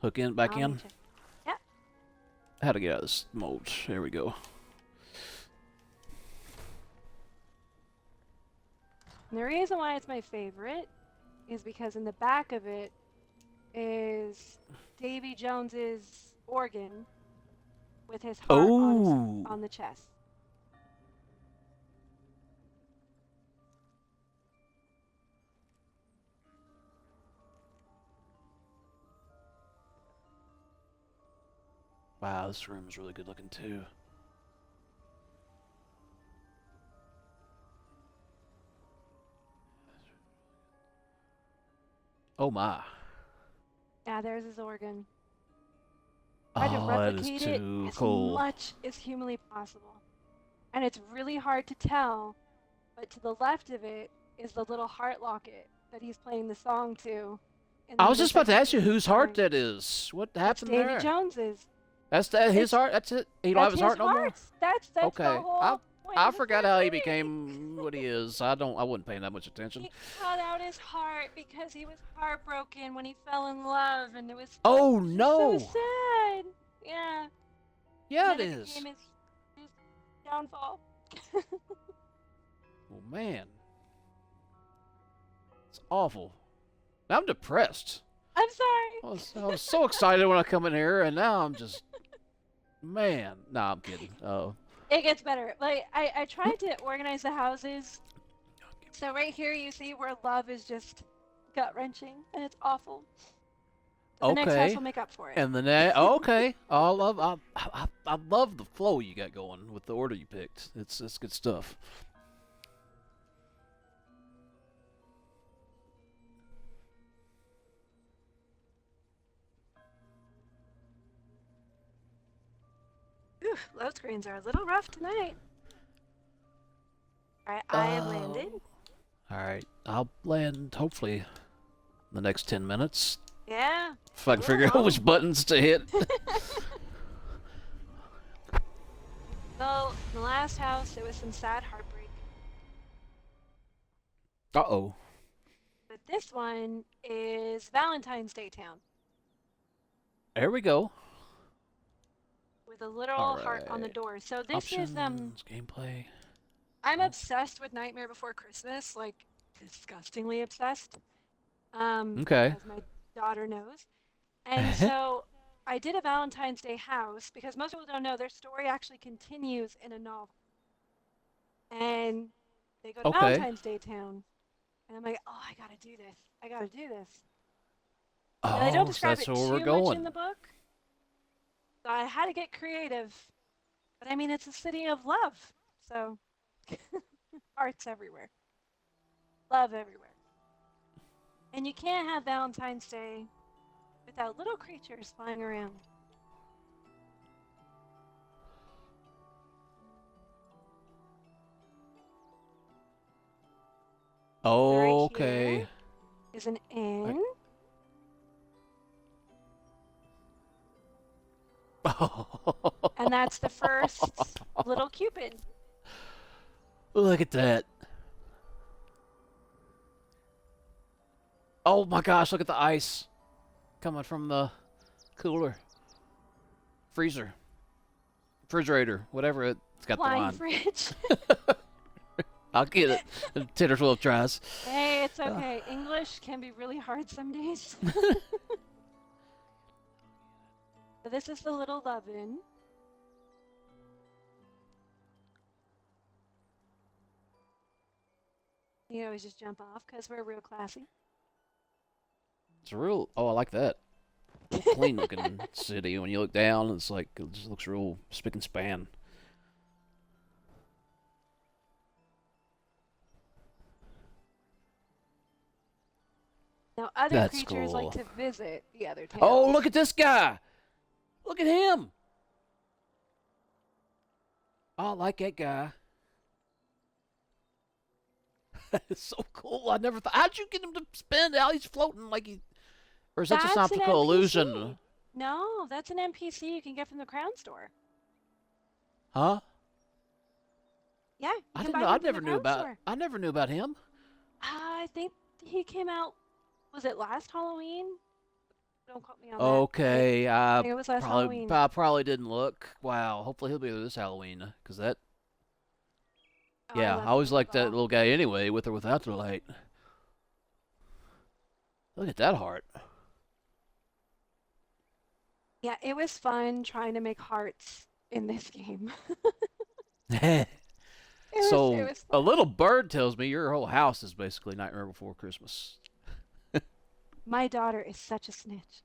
Speaker 1: hook in, back in.
Speaker 2: Yep.
Speaker 1: How to get out of this mode. There we go.
Speaker 2: And the reason why it's my favorite is because in the back of it is Davy Jones's organ with his heart on the chest.
Speaker 1: Wow, this room is really good looking too. Oh my.
Speaker 2: Yeah, there's his organ. I tried to replicate it as much as humanly possible. And it's really hard to tell, but to the left of it is the little heart locket that he's playing the song to.
Speaker 1: I was just about to ask you whose heart that is. What happened there?
Speaker 2: Davy Jones's.
Speaker 1: That's his heart? That's it? He don't have his heart no more?
Speaker 2: That's
Speaker 1: okay.
Speaker 2: The whole
Speaker 1: I forgot how he became what he is. I wasn't paying that much attention.
Speaker 2: He cut out his heart because he was heartbroken when he fell in love, and it was
Speaker 1: no!
Speaker 2: So sad. Yeah.
Speaker 1: Yeah, it is.
Speaker 2: Became his downfall.
Speaker 1: Oh man, it's awful. Now I'm depressed.
Speaker 2: I'm sorry.
Speaker 1: I was so excited when I come in here, and now I'm just, man. Nah, I'm kidding.
Speaker 2: It gets better. Like I tried to organize the houses. So right here you see where love is just gut-wrenching and it's awful. But the next house
Speaker 1: Okay.
Speaker 2: will make up for it.
Speaker 1: And the next, okay. I love the flow you got going with the order you picked. It's good stuff.
Speaker 2: Oof, load screens are a little rough tonight. All right, I have
Speaker 1: Uh,
Speaker 2: landed.
Speaker 1: all right. I'll land hopefully in the next 10 minutes
Speaker 2: Yeah,
Speaker 1: if I
Speaker 2: a
Speaker 1: can
Speaker 2: little
Speaker 1: figure out which
Speaker 2: long.
Speaker 1: buttons to hit.
Speaker 2: Well, in the last house, it was some sad heartbreak.
Speaker 1: Uh-oh.
Speaker 2: But this one is Valentine's Day Town
Speaker 1: There we go.
Speaker 2: with a
Speaker 1: All
Speaker 2: literal heart on the
Speaker 1: right.
Speaker 2: door. So this is
Speaker 1: Options, gameplay.
Speaker 2: I'm
Speaker 1: Oh.
Speaker 2: obsessed with Nightmare Before Christmas, like disgustingly obsessed.
Speaker 1: Okay.
Speaker 2: As my daughter knows. And so I did a Valentine's Day house because most people don't know their story actually continues in a novel. And they go to
Speaker 1: Okay.
Speaker 2: Valentine's Day Town. And I'm like, oh, I gotta do this. I gotta do this. Now, they don't
Speaker 1: Oh, so
Speaker 2: describe
Speaker 1: that's
Speaker 2: it
Speaker 1: where we're
Speaker 2: too much in
Speaker 1: going.
Speaker 2: the book, so I had to get creative. But I mean, it's a city of love. So, hearts everywhere, love everywhere. And you can't have Valentine's Day without little creatures flying around. So, right here
Speaker 1: Okay.
Speaker 2: is an
Speaker 1: I...
Speaker 2: inn. And that's the first little Cupid.
Speaker 1: Look at that. Oh my gosh, look at the ice coming from the cooler, freezer, refrigerator, whatever it's got the
Speaker 2: Flying
Speaker 1: line.
Speaker 2: fridge.
Speaker 1: I'll get it. 10 or 12 tries.
Speaker 2: Hey, it's
Speaker 1: Uh,
Speaker 2: okay. English can be really hard some days. So this is the little oven. You always just jump off because we're real classy.
Speaker 1: it's a real. Oh, I like that. Real clean looking city. When you look down, it's like it just looks real spick and span.
Speaker 2: Now, other
Speaker 1: That's
Speaker 2: creatures like
Speaker 1: cool.
Speaker 2: to visit the other
Speaker 1: Oh,
Speaker 2: towns.
Speaker 1: look at this guy. Look at him. Oh, I like that guy. It's so cool. I never thought. How'd you get him to spin out? He's floating like he. Or is that just an
Speaker 2: That's an
Speaker 1: optical
Speaker 2: NPC.
Speaker 1: illusion?
Speaker 2: No, that's an NPC you can get from the Crown Store.
Speaker 1: Huh?
Speaker 2: Yeah, you
Speaker 1: I
Speaker 2: can
Speaker 1: didn't
Speaker 2: buy
Speaker 1: know. I
Speaker 2: him from the
Speaker 1: never knew
Speaker 2: Crown
Speaker 1: about.
Speaker 2: Store.
Speaker 1: I never knew about him.
Speaker 2: I think he came out, was it last Halloween? Don't quote me on that.
Speaker 1: Okay,
Speaker 2: I think it was last Halloween.
Speaker 1: I probably didn't look. Wow. Hopefully he'll be there this Halloween. Cause that.
Speaker 2: Oh, I
Speaker 1: Yeah, I
Speaker 2: love the
Speaker 1: always
Speaker 2: little
Speaker 1: liked that
Speaker 2: ball.
Speaker 1: little guy anyway, with or without the light. Look at that heart.
Speaker 2: Yeah, it was fun trying to make hearts in this game. It
Speaker 1: So
Speaker 2: was
Speaker 1: a
Speaker 2: fun.
Speaker 1: little bird tells me your whole house is basically Nightmare Before Christmas.
Speaker 2: My daughter is such a snitch.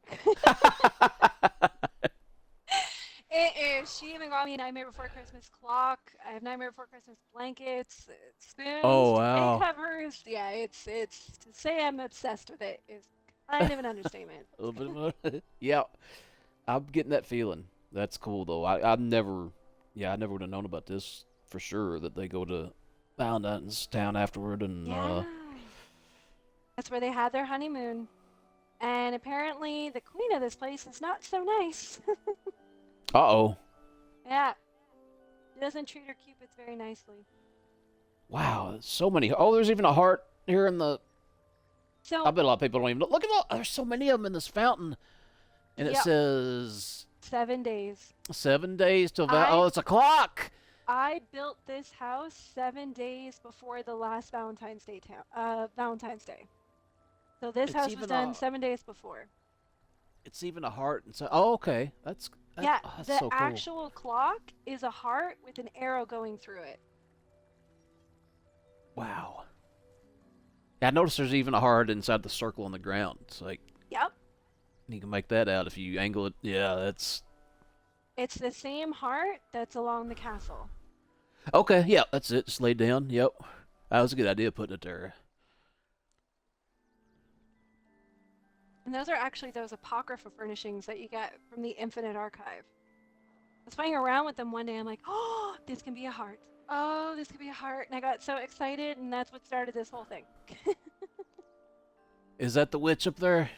Speaker 2: She even got me a Nightmare Before Christmas clock. I have Nightmare Before Christmas blankets, spoons,
Speaker 1: Oh
Speaker 2: duvet
Speaker 1: wow.
Speaker 2: covers. Yeah, it's to say I'm obsessed with it is kind of an understatement.
Speaker 1: A little bit of a, yeah. I'm getting that feeling. That's cool though. I never, yeah, I never would have known about this for sure. That they go to Valentine's Town afterward, and
Speaker 2: Yeah, that's where they had their honeymoon. And apparently, the queen of this place is not so nice.
Speaker 1: oh,
Speaker 2: Yeah, she doesn't treat her cupids very nicely.
Speaker 1: wow, so many. Oh, there's even a heart here in the. I
Speaker 2: So,
Speaker 1: bet a lot of people don't even look at all. There's so many of them in this fountain, and it
Speaker 2: yep,
Speaker 1: says
Speaker 2: 7 days.
Speaker 1: 7 days till
Speaker 2: I
Speaker 1: Oh, it's a clock.
Speaker 2: I built this house 7 days before the last Valentine's Day. So this
Speaker 1: It's
Speaker 2: house was
Speaker 1: even
Speaker 2: done
Speaker 1: a.
Speaker 2: 7 days before.
Speaker 1: It's even a heart, and so. Oh, okay.
Speaker 2: Yeah,
Speaker 1: That's
Speaker 2: the
Speaker 1: so cool.
Speaker 2: actual clock is a heart with an arrow going through it.
Speaker 1: Wow. Yeah, I noticed there's even a heart inside the circle on the ground. It's like
Speaker 2: Yep.
Speaker 1: you can make that out if you angle it. Yeah, that's
Speaker 2: It's the same heart that's along the castle.
Speaker 1: okay. Yeah, that's it. Just laid down. Yep. That was a good idea putting it there.
Speaker 2: And those are actually those apocrypha furnishings that you get from the Infinite Archive. I was playing around with them one day. I'm like, oh, this can be a heart. Oh, this could be a heart. And I got so excited, and that's what started this whole thing.
Speaker 1: Is that the witch up there?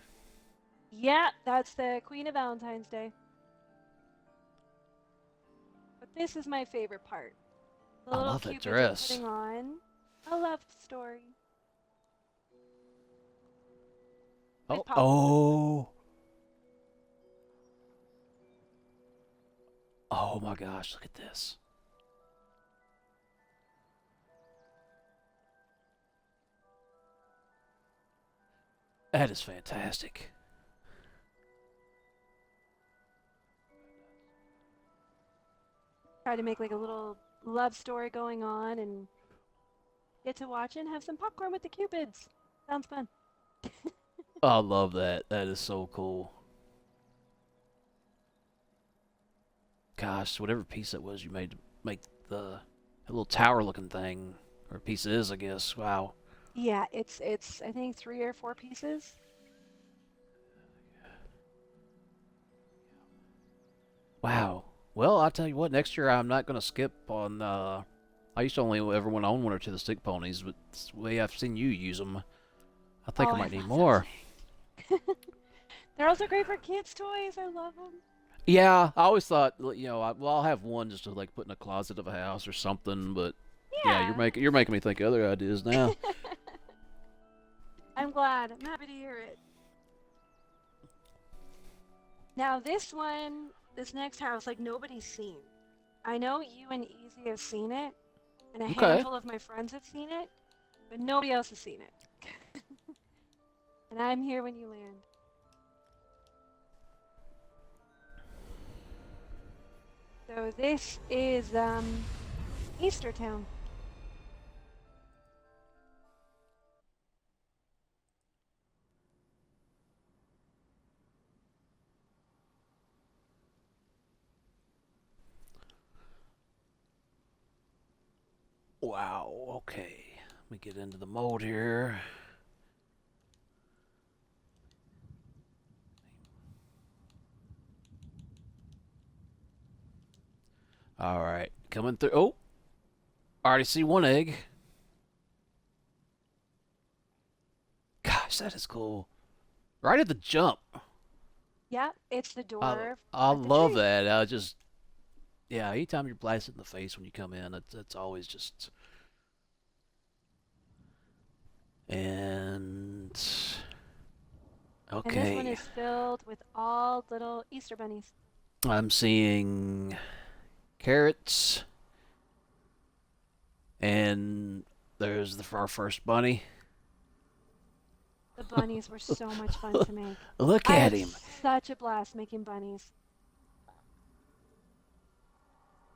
Speaker 2: Yeah, that's the Queen of Valentine's Day. But this is my favorite part. The
Speaker 1: I
Speaker 2: little
Speaker 1: love that
Speaker 2: cupids are
Speaker 1: dress.
Speaker 2: putting on a love story with
Speaker 1: Oh,
Speaker 2: popcorn, of course.
Speaker 1: oh, oh my gosh! Look at this. That is fantastic.
Speaker 2: Try to make like a little love story going on and get to watch and have some popcorn with the cupids. Sounds fun.
Speaker 1: I love that. That is so cool. Gosh, whatever piece that was you made to make the little tower-looking thing, or piece it is, I guess. Wow.
Speaker 2: Yeah, it's I think 3 or 4 pieces.
Speaker 1: Wow. Well, I'll tell you what. Next year, I'm not going to skip on. I used to only ever want to own one or two of the stick ponies, but the way I've seen you use them, I
Speaker 2: Oh,
Speaker 1: think I
Speaker 2: I
Speaker 1: might need
Speaker 2: love those
Speaker 1: more.
Speaker 2: things. They're also great for kids' toys. I love them.
Speaker 1: Yeah, I always thought, well, I'll have one just to like put in a closet of a house or something. But yeah,
Speaker 2: Yeah.
Speaker 1: you're making me think of other ideas now.
Speaker 2: I'm glad. I'm happy to hear it. Now this next house, like nobody's seen. I know you and Easy have seen it, and a
Speaker 1: Okay.
Speaker 2: handful of my friends have seen it, but nobody else has seen it. And I'm here when you land. So this is Easter Town.
Speaker 1: Wow. Okay. Let me get into the mode here. All right, coming through. Oh, I already see one egg. Gosh, that is cool. Right at the jump.
Speaker 2: Yeah, it's the door
Speaker 1: I
Speaker 2: at the
Speaker 1: love
Speaker 2: tree.
Speaker 1: that. I just yeah. Anytime you're blasted in the face when you come in, it's always just and
Speaker 2: And this one
Speaker 1: okay.
Speaker 2: is filled with all little Easter bunnies.
Speaker 1: I'm seeing carrots and there's our first bunny.
Speaker 2: The bunnies were so much fun to make.
Speaker 1: Look
Speaker 2: I
Speaker 1: at
Speaker 2: had
Speaker 1: him.
Speaker 2: such a blast making bunnies.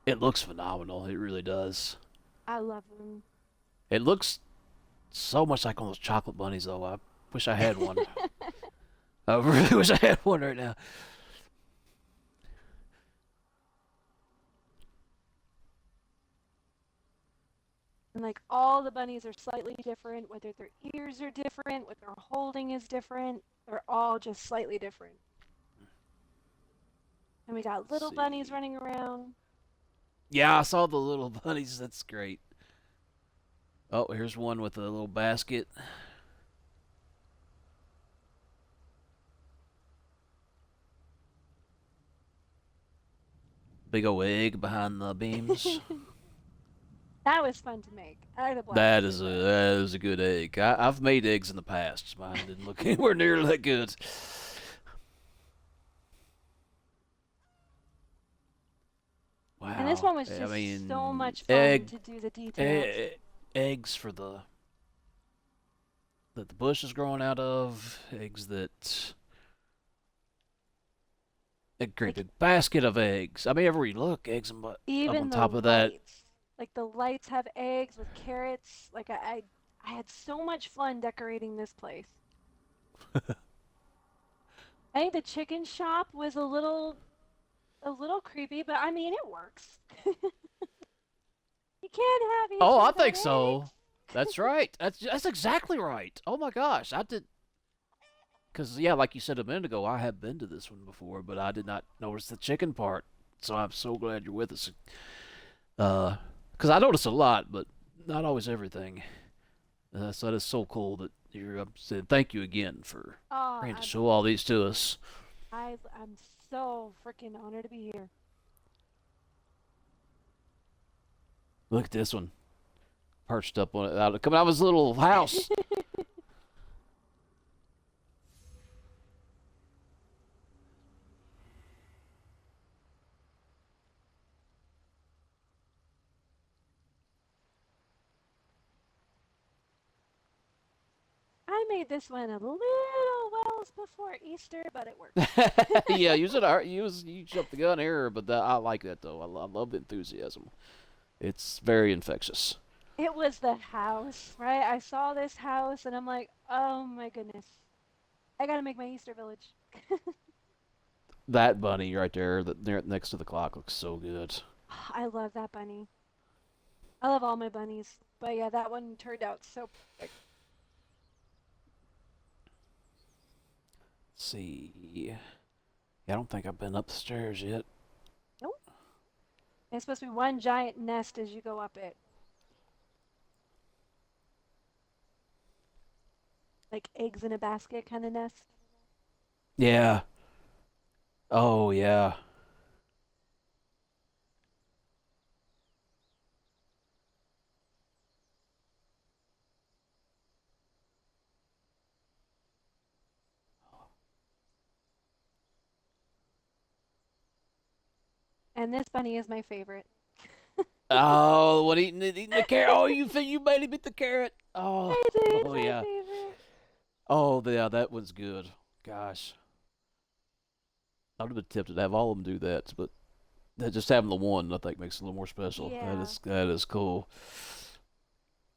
Speaker 1: It looks phenomenal. It really does.
Speaker 2: I love them.
Speaker 1: It looks so much like one of those chocolate bunnies, though. I wish I had one. I really wish I had one right now.
Speaker 2: And like all the bunnies are slightly different, whether their ears are different, what they're holding is different. They're all just slightly different. And we got
Speaker 1: Let's
Speaker 2: little bunnies
Speaker 1: see.
Speaker 2: running around.
Speaker 1: Yeah, I saw the little bunnies. That's great. Oh, here's one with a little basket. Big old egg behind the beams.
Speaker 2: That was fun to make. I had a blast making that.
Speaker 1: That is a good egg. I've made eggs in the past. Mine didn't look anywhere near that good.
Speaker 2: And this
Speaker 1: Wow.
Speaker 2: one was
Speaker 1: I
Speaker 2: just so
Speaker 1: mean,
Speaker 2: much fun to do the details.
Speaker 1: eggs for the that the bush is growing out of. Eggs that A great
Speaker 2: Like
Speaker 1: big basket of eggs. I mean, everywhere you look, eggs and but up
Speaker 2: even
Speaker 1: on
Speaker 2: the
Speaker 1: top of that.
Speaker 2: lights. Like the lights have eggs with carrots. Like I had so much fun decorating this place. I think the chicken shop was a little creepy, but I mean it works. You can't have eats
Speaker 1: Oh, I
Speaker 2: without
Speaker 1: think so.
Speaker 2: eggs.
Speaker 1: That's right. That's exactly right. Oh my gosh, I did. Because yeah, like you said a minute ago, I have been to this one before, but I did not notice the chicken part. So I'm so glad you're with us. Because I notice a lot, but not always everything. So that is so cool that you're saying thank you again for
Speaker 2: Oh,
Speaker 1: bringing to show all these to us.
Speaker 2: I'm so freaking honored to be here.
Speaker 1: Look at this one, perched up on it, coming out of his little house.
Speaker 2: I made this one a little wells before Easter, but it worked.
Speaker 1: Yeah, you jumped the gun here, but I like that though. I love the enthusiasm. It's very infectious.
Speaker 2: It was the house, right? I saw this house and I'm like, oh my goodness. I gotta make my Easter village.
Speaker 1: That bunny right there, that there next to the clock, looks so good.
Speaker 2: I love that bunny. I love all my bunnies. But yeah, that one turned out so perfect.
Speaker 1: Let's see. Yeah, I don't think I've been upstairs yet.
Speaker 2: Nope. It's supposed to be one giant nest as you go up it. Like eggs in a basket kind of nest.
Speaker 1: Yeah. Oh yeah.
Speaker 2: And this bunny is my favorite.
Speaker 1: Oh, what eating the carrot? Oh, you made him eat the carrot. Oh,
Speaker 2: I did, it's
Speaker 1: oh
Speaker 2: my
Speaker 1: yeah.
Speaker 2: favorite.
Speaker 1: Oh yeah, that was good. Gosh, I would have been tempted to have all of them do that, but just having the one, I think, makes it a little more special.
Speaker 2: Yeah.
Speaker 1: That is cool.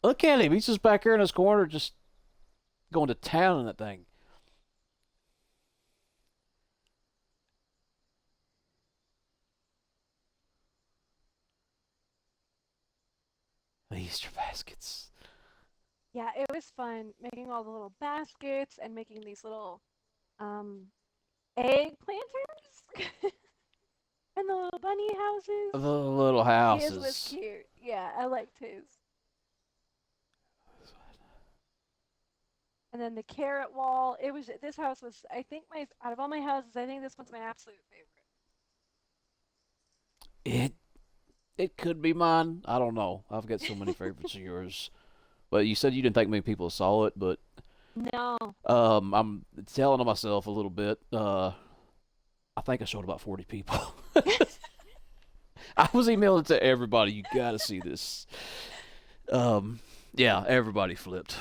Speaker 1: Look at him. He's just back here in his corner, just going to town on that thing. The Easter baskets.
Speaker 2: Yeah, it was fun making all the little baskets and making these little um egg planters and the little bunny houses.
Speaker 1: The little
Speaker 2: His was
Speaker 1: houses.
Speaker 2: cute. Yeah, I liked his. And then the carrot wall. It was this house was I think my out of all my houses, I think this one's my absolute favorite.
Speaker 1: It it could be mine. I don't know. I've got so many favorites of yours. But you said you didn't think many people saw it, but
Speaker 2: No.
Speaker 1: I'm telling on myself a little bit. I think I showed about 40 people. I was emailing to everybody. You got to see this. Um, yeah, everybody flipped.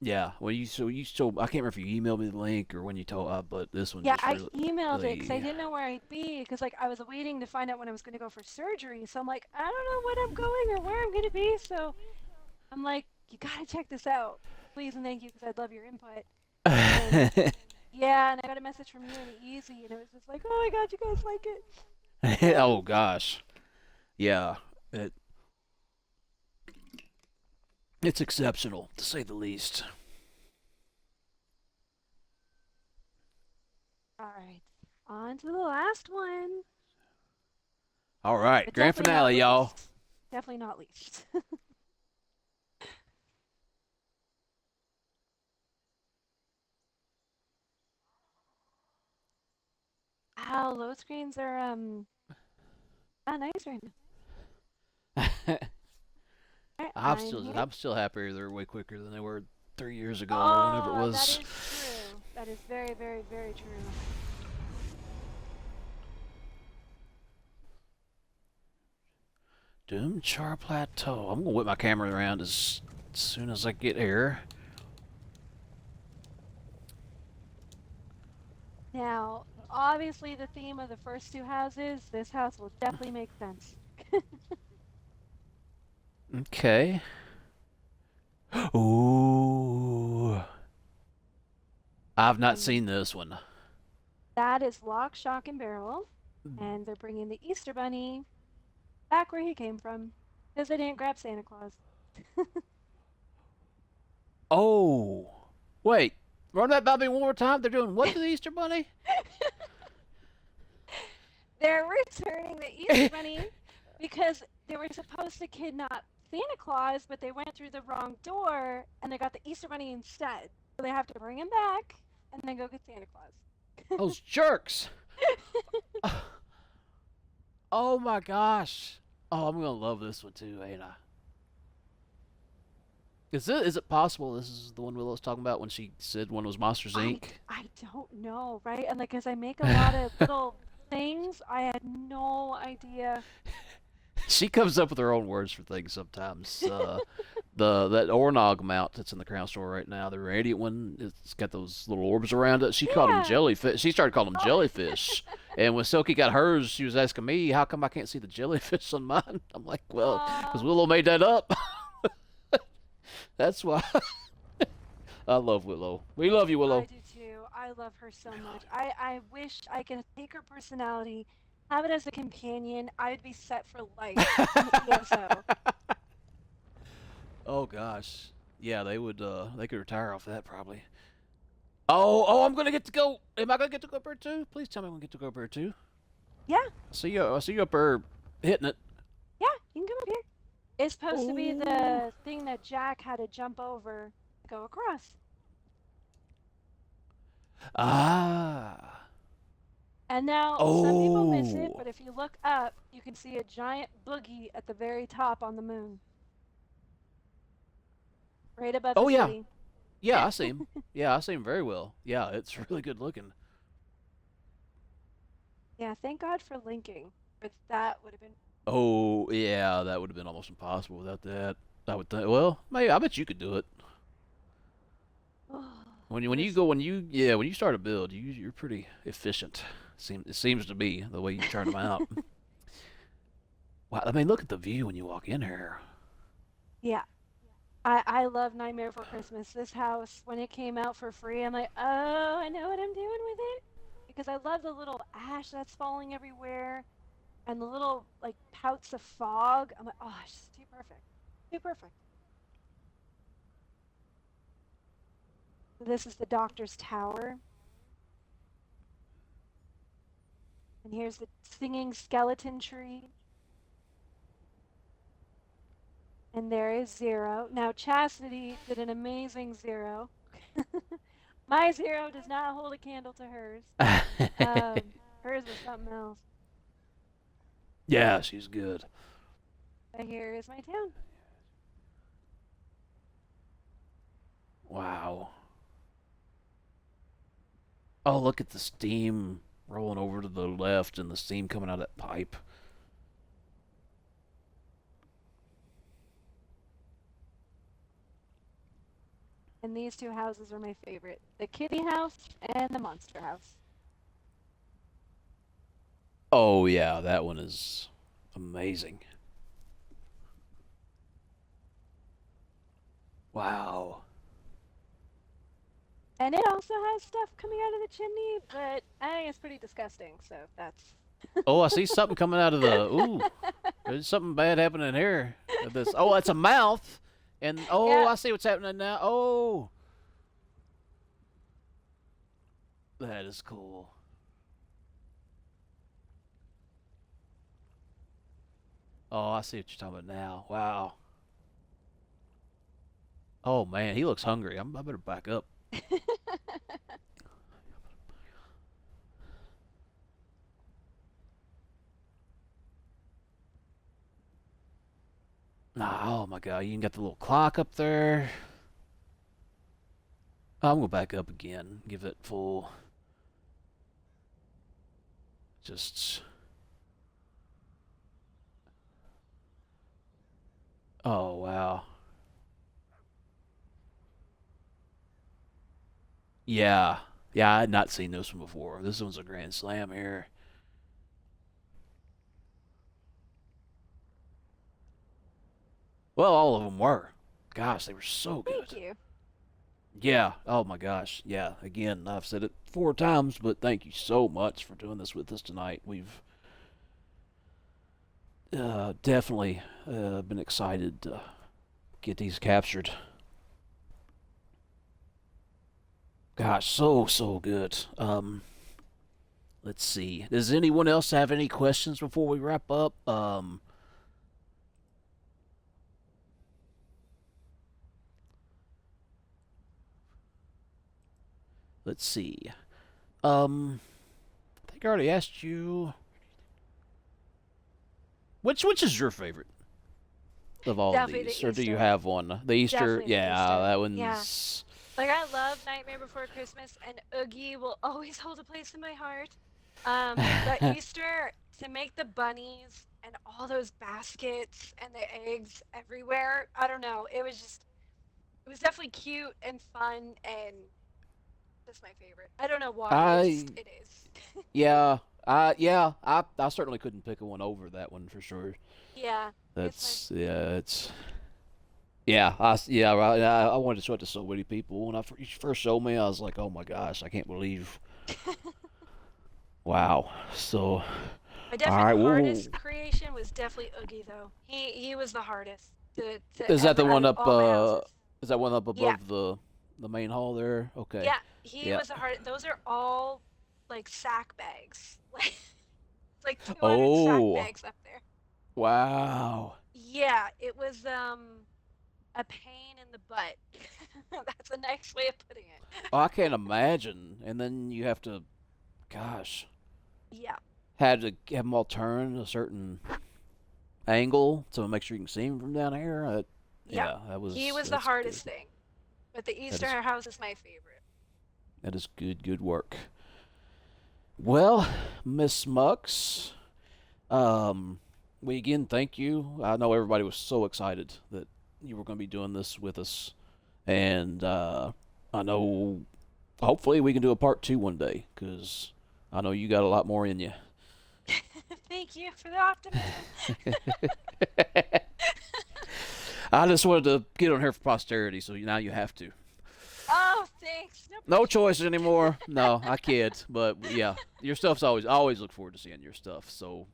Speaker 1: Yeah, when you so I can't remember if you emailed me the link or when you told, but this one
Speaker 2: Yeah,
Speaker 1: just
Speaker 2: I
Speaker 1: really,
Speaker 2: emailed it because I
Speaker 1: really.
Speaker 2: didn't know where I'd be because like I was waiting to find out when I was going to go for surgery. So I'm like, I don't know when I'm going or where I'm going to be. So I'm like, you got to check this out. Please and thank you because I'd love your input. And yeah, and I got a message from you and Easy, and it was just like, oh my God, you guys like it.
Speaker 1: Oh gosh, yeah, it it's exceptional to say the least.
Speaker 2: All right, on to the last one,
Speaker 1: All right,
Speaker 2: but
Speaker 1: grand
Speaker 2: definitely not
Speaker 1: finale, y'all.
Speaker 2: least. Definitely not least. Wow, load screens are not nice right now. All right, I'm here.
Speaker 1: I'm still happier they're way quicker than they were 3 years ago or whenever it
Speaker 2: Oh, that
Speaker 1: was.
Speaker 2: is true. That is very, very, very true.
Speaker 1: Doom Char Plateau. I'm gonna whip my camera around as soon as I get here.
Speaker 2: Now, obviously, the theme of the first two houses, this house will definitely make sense.
Speaker 1: Okay. Ooh. I've not
Speaker 2: And
Speaker 1: seen this one.
Speaker 2: that is Lock, Shock, and Barrel. And they're bringing the Easter Bunny back where he came from because they didn't grab Santa Claus.
Speaker 1: Oh. Wait. Run that by me one more time. They're doing what to the Easter Bunny?
Speaker 2: They're returning the Easter Bunny because they were supposed to kidnap Santa Claus, but they went through the wrong door and they got the Easter Bunny instead. So they have to bring him back and then go get Santa Claus.
Speaker 1: Those jerks. Oh my gosh. Oh, I'm gonna love this one too, ain't I? Is it possible this is the one Willow was talking about when she said one was Monsters
Speaker 2: I
Speaker 1: Inc.?
Speaker 2: I don't know, right? And like as I make a lot of little things, I had no idea.
Speaker 1: She comes up with her own words for things sometimes. The that Ornog mount that's in the crown store right now, the radiant one, it's got those little orbs around it. She called them
Speaker 2: Yeah.
Speaker 1: jellyfish. She started calling them
Speaker 2: Oh.
Speaker 1: jellyfish. And when Silky got hers, she was asking me, "How come I can't see the jellyfish on mine?" I'm like, "Well, because
Speaker 2: Oh,
Speaker 1: Willow made that up. That's why." I love Willow. We love you,
Speaker 2: I
Speaker 1: Willow.
Speaker 2: do too. I love her so much. I wish I could take her personality, have it as a companion. I would be set for life in ESO.
Speaker 1: Oh gosh, yeah, they would. They could retire off that probably. Oh, I'm gonna get to go. Am I gonna get to go up there too? Please tell me I'm gonna get to go up there too.
Speaker 2: Yeah,
Speaker 1: See you. I see you up there hitting it.
Speaker 2: yeah, you can come up here. It's supposed to be
Speaker 1: Oh.
Speaker 2: the thing that Jack had to jump over to go across.
Speaker 1: Ah.
Speaker 2: And now some people miss it,
Speaker 1: Oh.
Speaker 2: but if you look up, you can see a giant boogie at the very top on the moon, right above the
Speaker 1: Oh yeah.
Speaker 2: city.
Speaker 1: Yeah, I see him. Yeah, I see him very well. Yeah, it's really good looking.
Speaker 2: Yeah, thank God for linking. But that would have been.
Speaker 1: Oh yeah, that would have been almost impossible without that. I would think. Well, maybe I bet you could do it.
Speaker 2: Oh,
Speaker 1: When you
Speaker 2: this.
Speaker 1: go when you start a build, you're pretty efficient. It seems to be the way you turn them out. Wow, I mean, look at the view when you walk in here.
Speaker 2: Yeah, I love Nightmare Before Christmas. This house, when it came out for free, I'm like, oh, I know what I'm doing with it. Because I love the little ash that's falling everywhere and the little like pouts of fog. I'm like, oh, it's just too perfect. Too perfect. This is the doctor's tower. And here's the singing skeleton tree. And there is Zero. Now, Chastity did an amazing Zero. My Zero does not hold a candle to hers. Hers was something else.
Speaker 1: Yeah, she's good.
Speaker 2: But here is my town.
Speaker 1: Wow. Oh, look at the steam rolling over to the left and the steam coming out of that pipe.
Speaker 2: And these two houses are my favorite, the kitty house and the monster house.
Speaker 1: Oh yeah, that one is amazing. Wow.
Speaker 2: And it also has stuff coming out of the chimney, but I think it's pretty disgusting, so that's.
Speaker 1: Oh, I see something coming out of the. Ooh, there's something bad happening here. This. Oh, it's a mouth. And oh,
Speaker 2: Yeah,
Speaker 1: I see what's happening now. Oh, that is cool. Oh, I see what you're talking about now. Wow. Oh man, he looks hungry. I better back up. Oh my god, you even got the little clock up there. I'm gonna back up again. Give it full. Just. Oh wow. Yeah. Yeah, I had not seen this one before. This one's a grand slam here. Well, all of them were. Gosh, they were so
Speaker 2: Thank
Speaker 1: good.
Speaker 2: you.
Speaker 1: Yeah. Oh my gosh. Yeah. Again, I've said it 4 times, but thank you so much for doing this with us tonight. We've definitely been excited to get these captured. Gosh, so good. Let's see. Does anyone else have any questions before we wrap up? Let's see. I think I already asked you. Which is your favorite of all of
Speaker 2: Definitely
Speaker 1: these,
Speaker 2: the
Speaker 1: or do you
Speaker 2: Easter.
Speaker 1: have one? The Easter,
Speaker 2: Definitely the
Speaker 1: yeah,
Speaker 2: Easter.
Speaker 1: that
Speaker 2: Yeah.
Speaker 1: one's.
Speaker 2: Like I love Nightmare Before Christmas, and Oogie will always hold a place in my heart. But Easter, to make the bunnies and all those baskets and the eggs everywhere, I don't know. It was definitely cute and fun, and that's my favorite. I don't know why.
Speaker 1: I
Speaker 2: It is.
Speaker 1: yeah, I certainly couldn't pick one over that one for sure.
Speaker 2: Yeah, it's my
Speaker 1: That's yeah, it's yeah, I wanted to show it to so many people when you first showed me. I was like, oh my gosh, I can't believe. Wow. So
Speaker 2: my
Speaker 1: all
Speaker 2: definite
Speaker 1: right, well,
Speaker 2: hardest creation was definitely Oogie though. He was the hardest to
Speaker 1: is that the
Speaker 2: ever out
Speaker 1: one
Speaker 2: of
Speaker 1: up?
Speaker 2: all my houses.
Speaker 1: Is that one up
Speaker 2: Yeah,
Speaker 1: above the main hall there? Okay.
Speaker 2: yeah, he
Speaker 1: Yeah.
Speaker 2: was the hard. Those are all like sack bags. Like it's like 200 sack
Speaker 1: Oh,
Speaker 2: bags up there.
Speaker 1: wow.
Speaker 2: Yeah, it was a pain in the butt. That's a nice way of putting it.
Speaker 1: Oh, I can't imagine. And then you have to, gosh,
Speaker 2: Yeah,
Speaker 1: had to have them all turn a certain angle to make sure you can see them from down here.
Speaker 2: yeah.
Speaker 1: Yeah,
Speaker 2: He was the
Speaker 1: that's good.
Speaker 2: hardest thing. But the
Speaker 1: That
Speaker 2: Easter
Speaker 1: is
Speaker 2: house is my favorite.
Speaker 1: good work. Well, Miss Mux, um, we again thank you. I know everybody was so excited that you were going to be doing this with us, and I know hopefully we can do a part two one day because I know you got a lot more in you.
Speaker 2: Thank you for the optimism.
Speaker 1: I just wanted to get on here for posterity, so now you have to.
Speaker 2: Oh, thanks. No
Speaker 1: No
Speaker 2: pressure.
Speaker 1: choice anymore. No, I kid, but yeah, your stuff's always look forward to seeing your stuff. So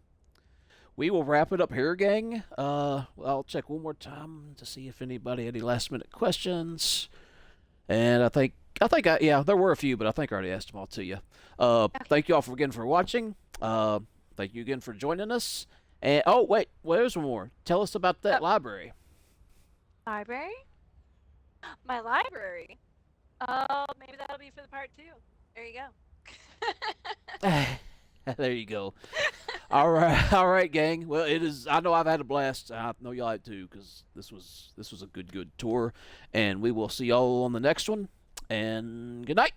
Speaker 1: we will wrap it up here, gang. I'll check one more time to see if anybody had any last minute questions. And yeah, there were a few, but I think I already asked them all to you.
Speaker 2: Okay.
Speaker 1: Thank you all again for watching. Thank you again for joining us. And oh wait, well, there's one more. Tell us about
Speaker 2: Oh,
Speaker 1: that library.
Speaker 2: library? My library. Oh, maybe that'll be for the part two. There you go.
Speaker 1: There you go. All right, all right, gang. Well, it is. I know I've had a blast. I know y'all had too, because this was a good tour, and we will see y'all on the next one. And good night.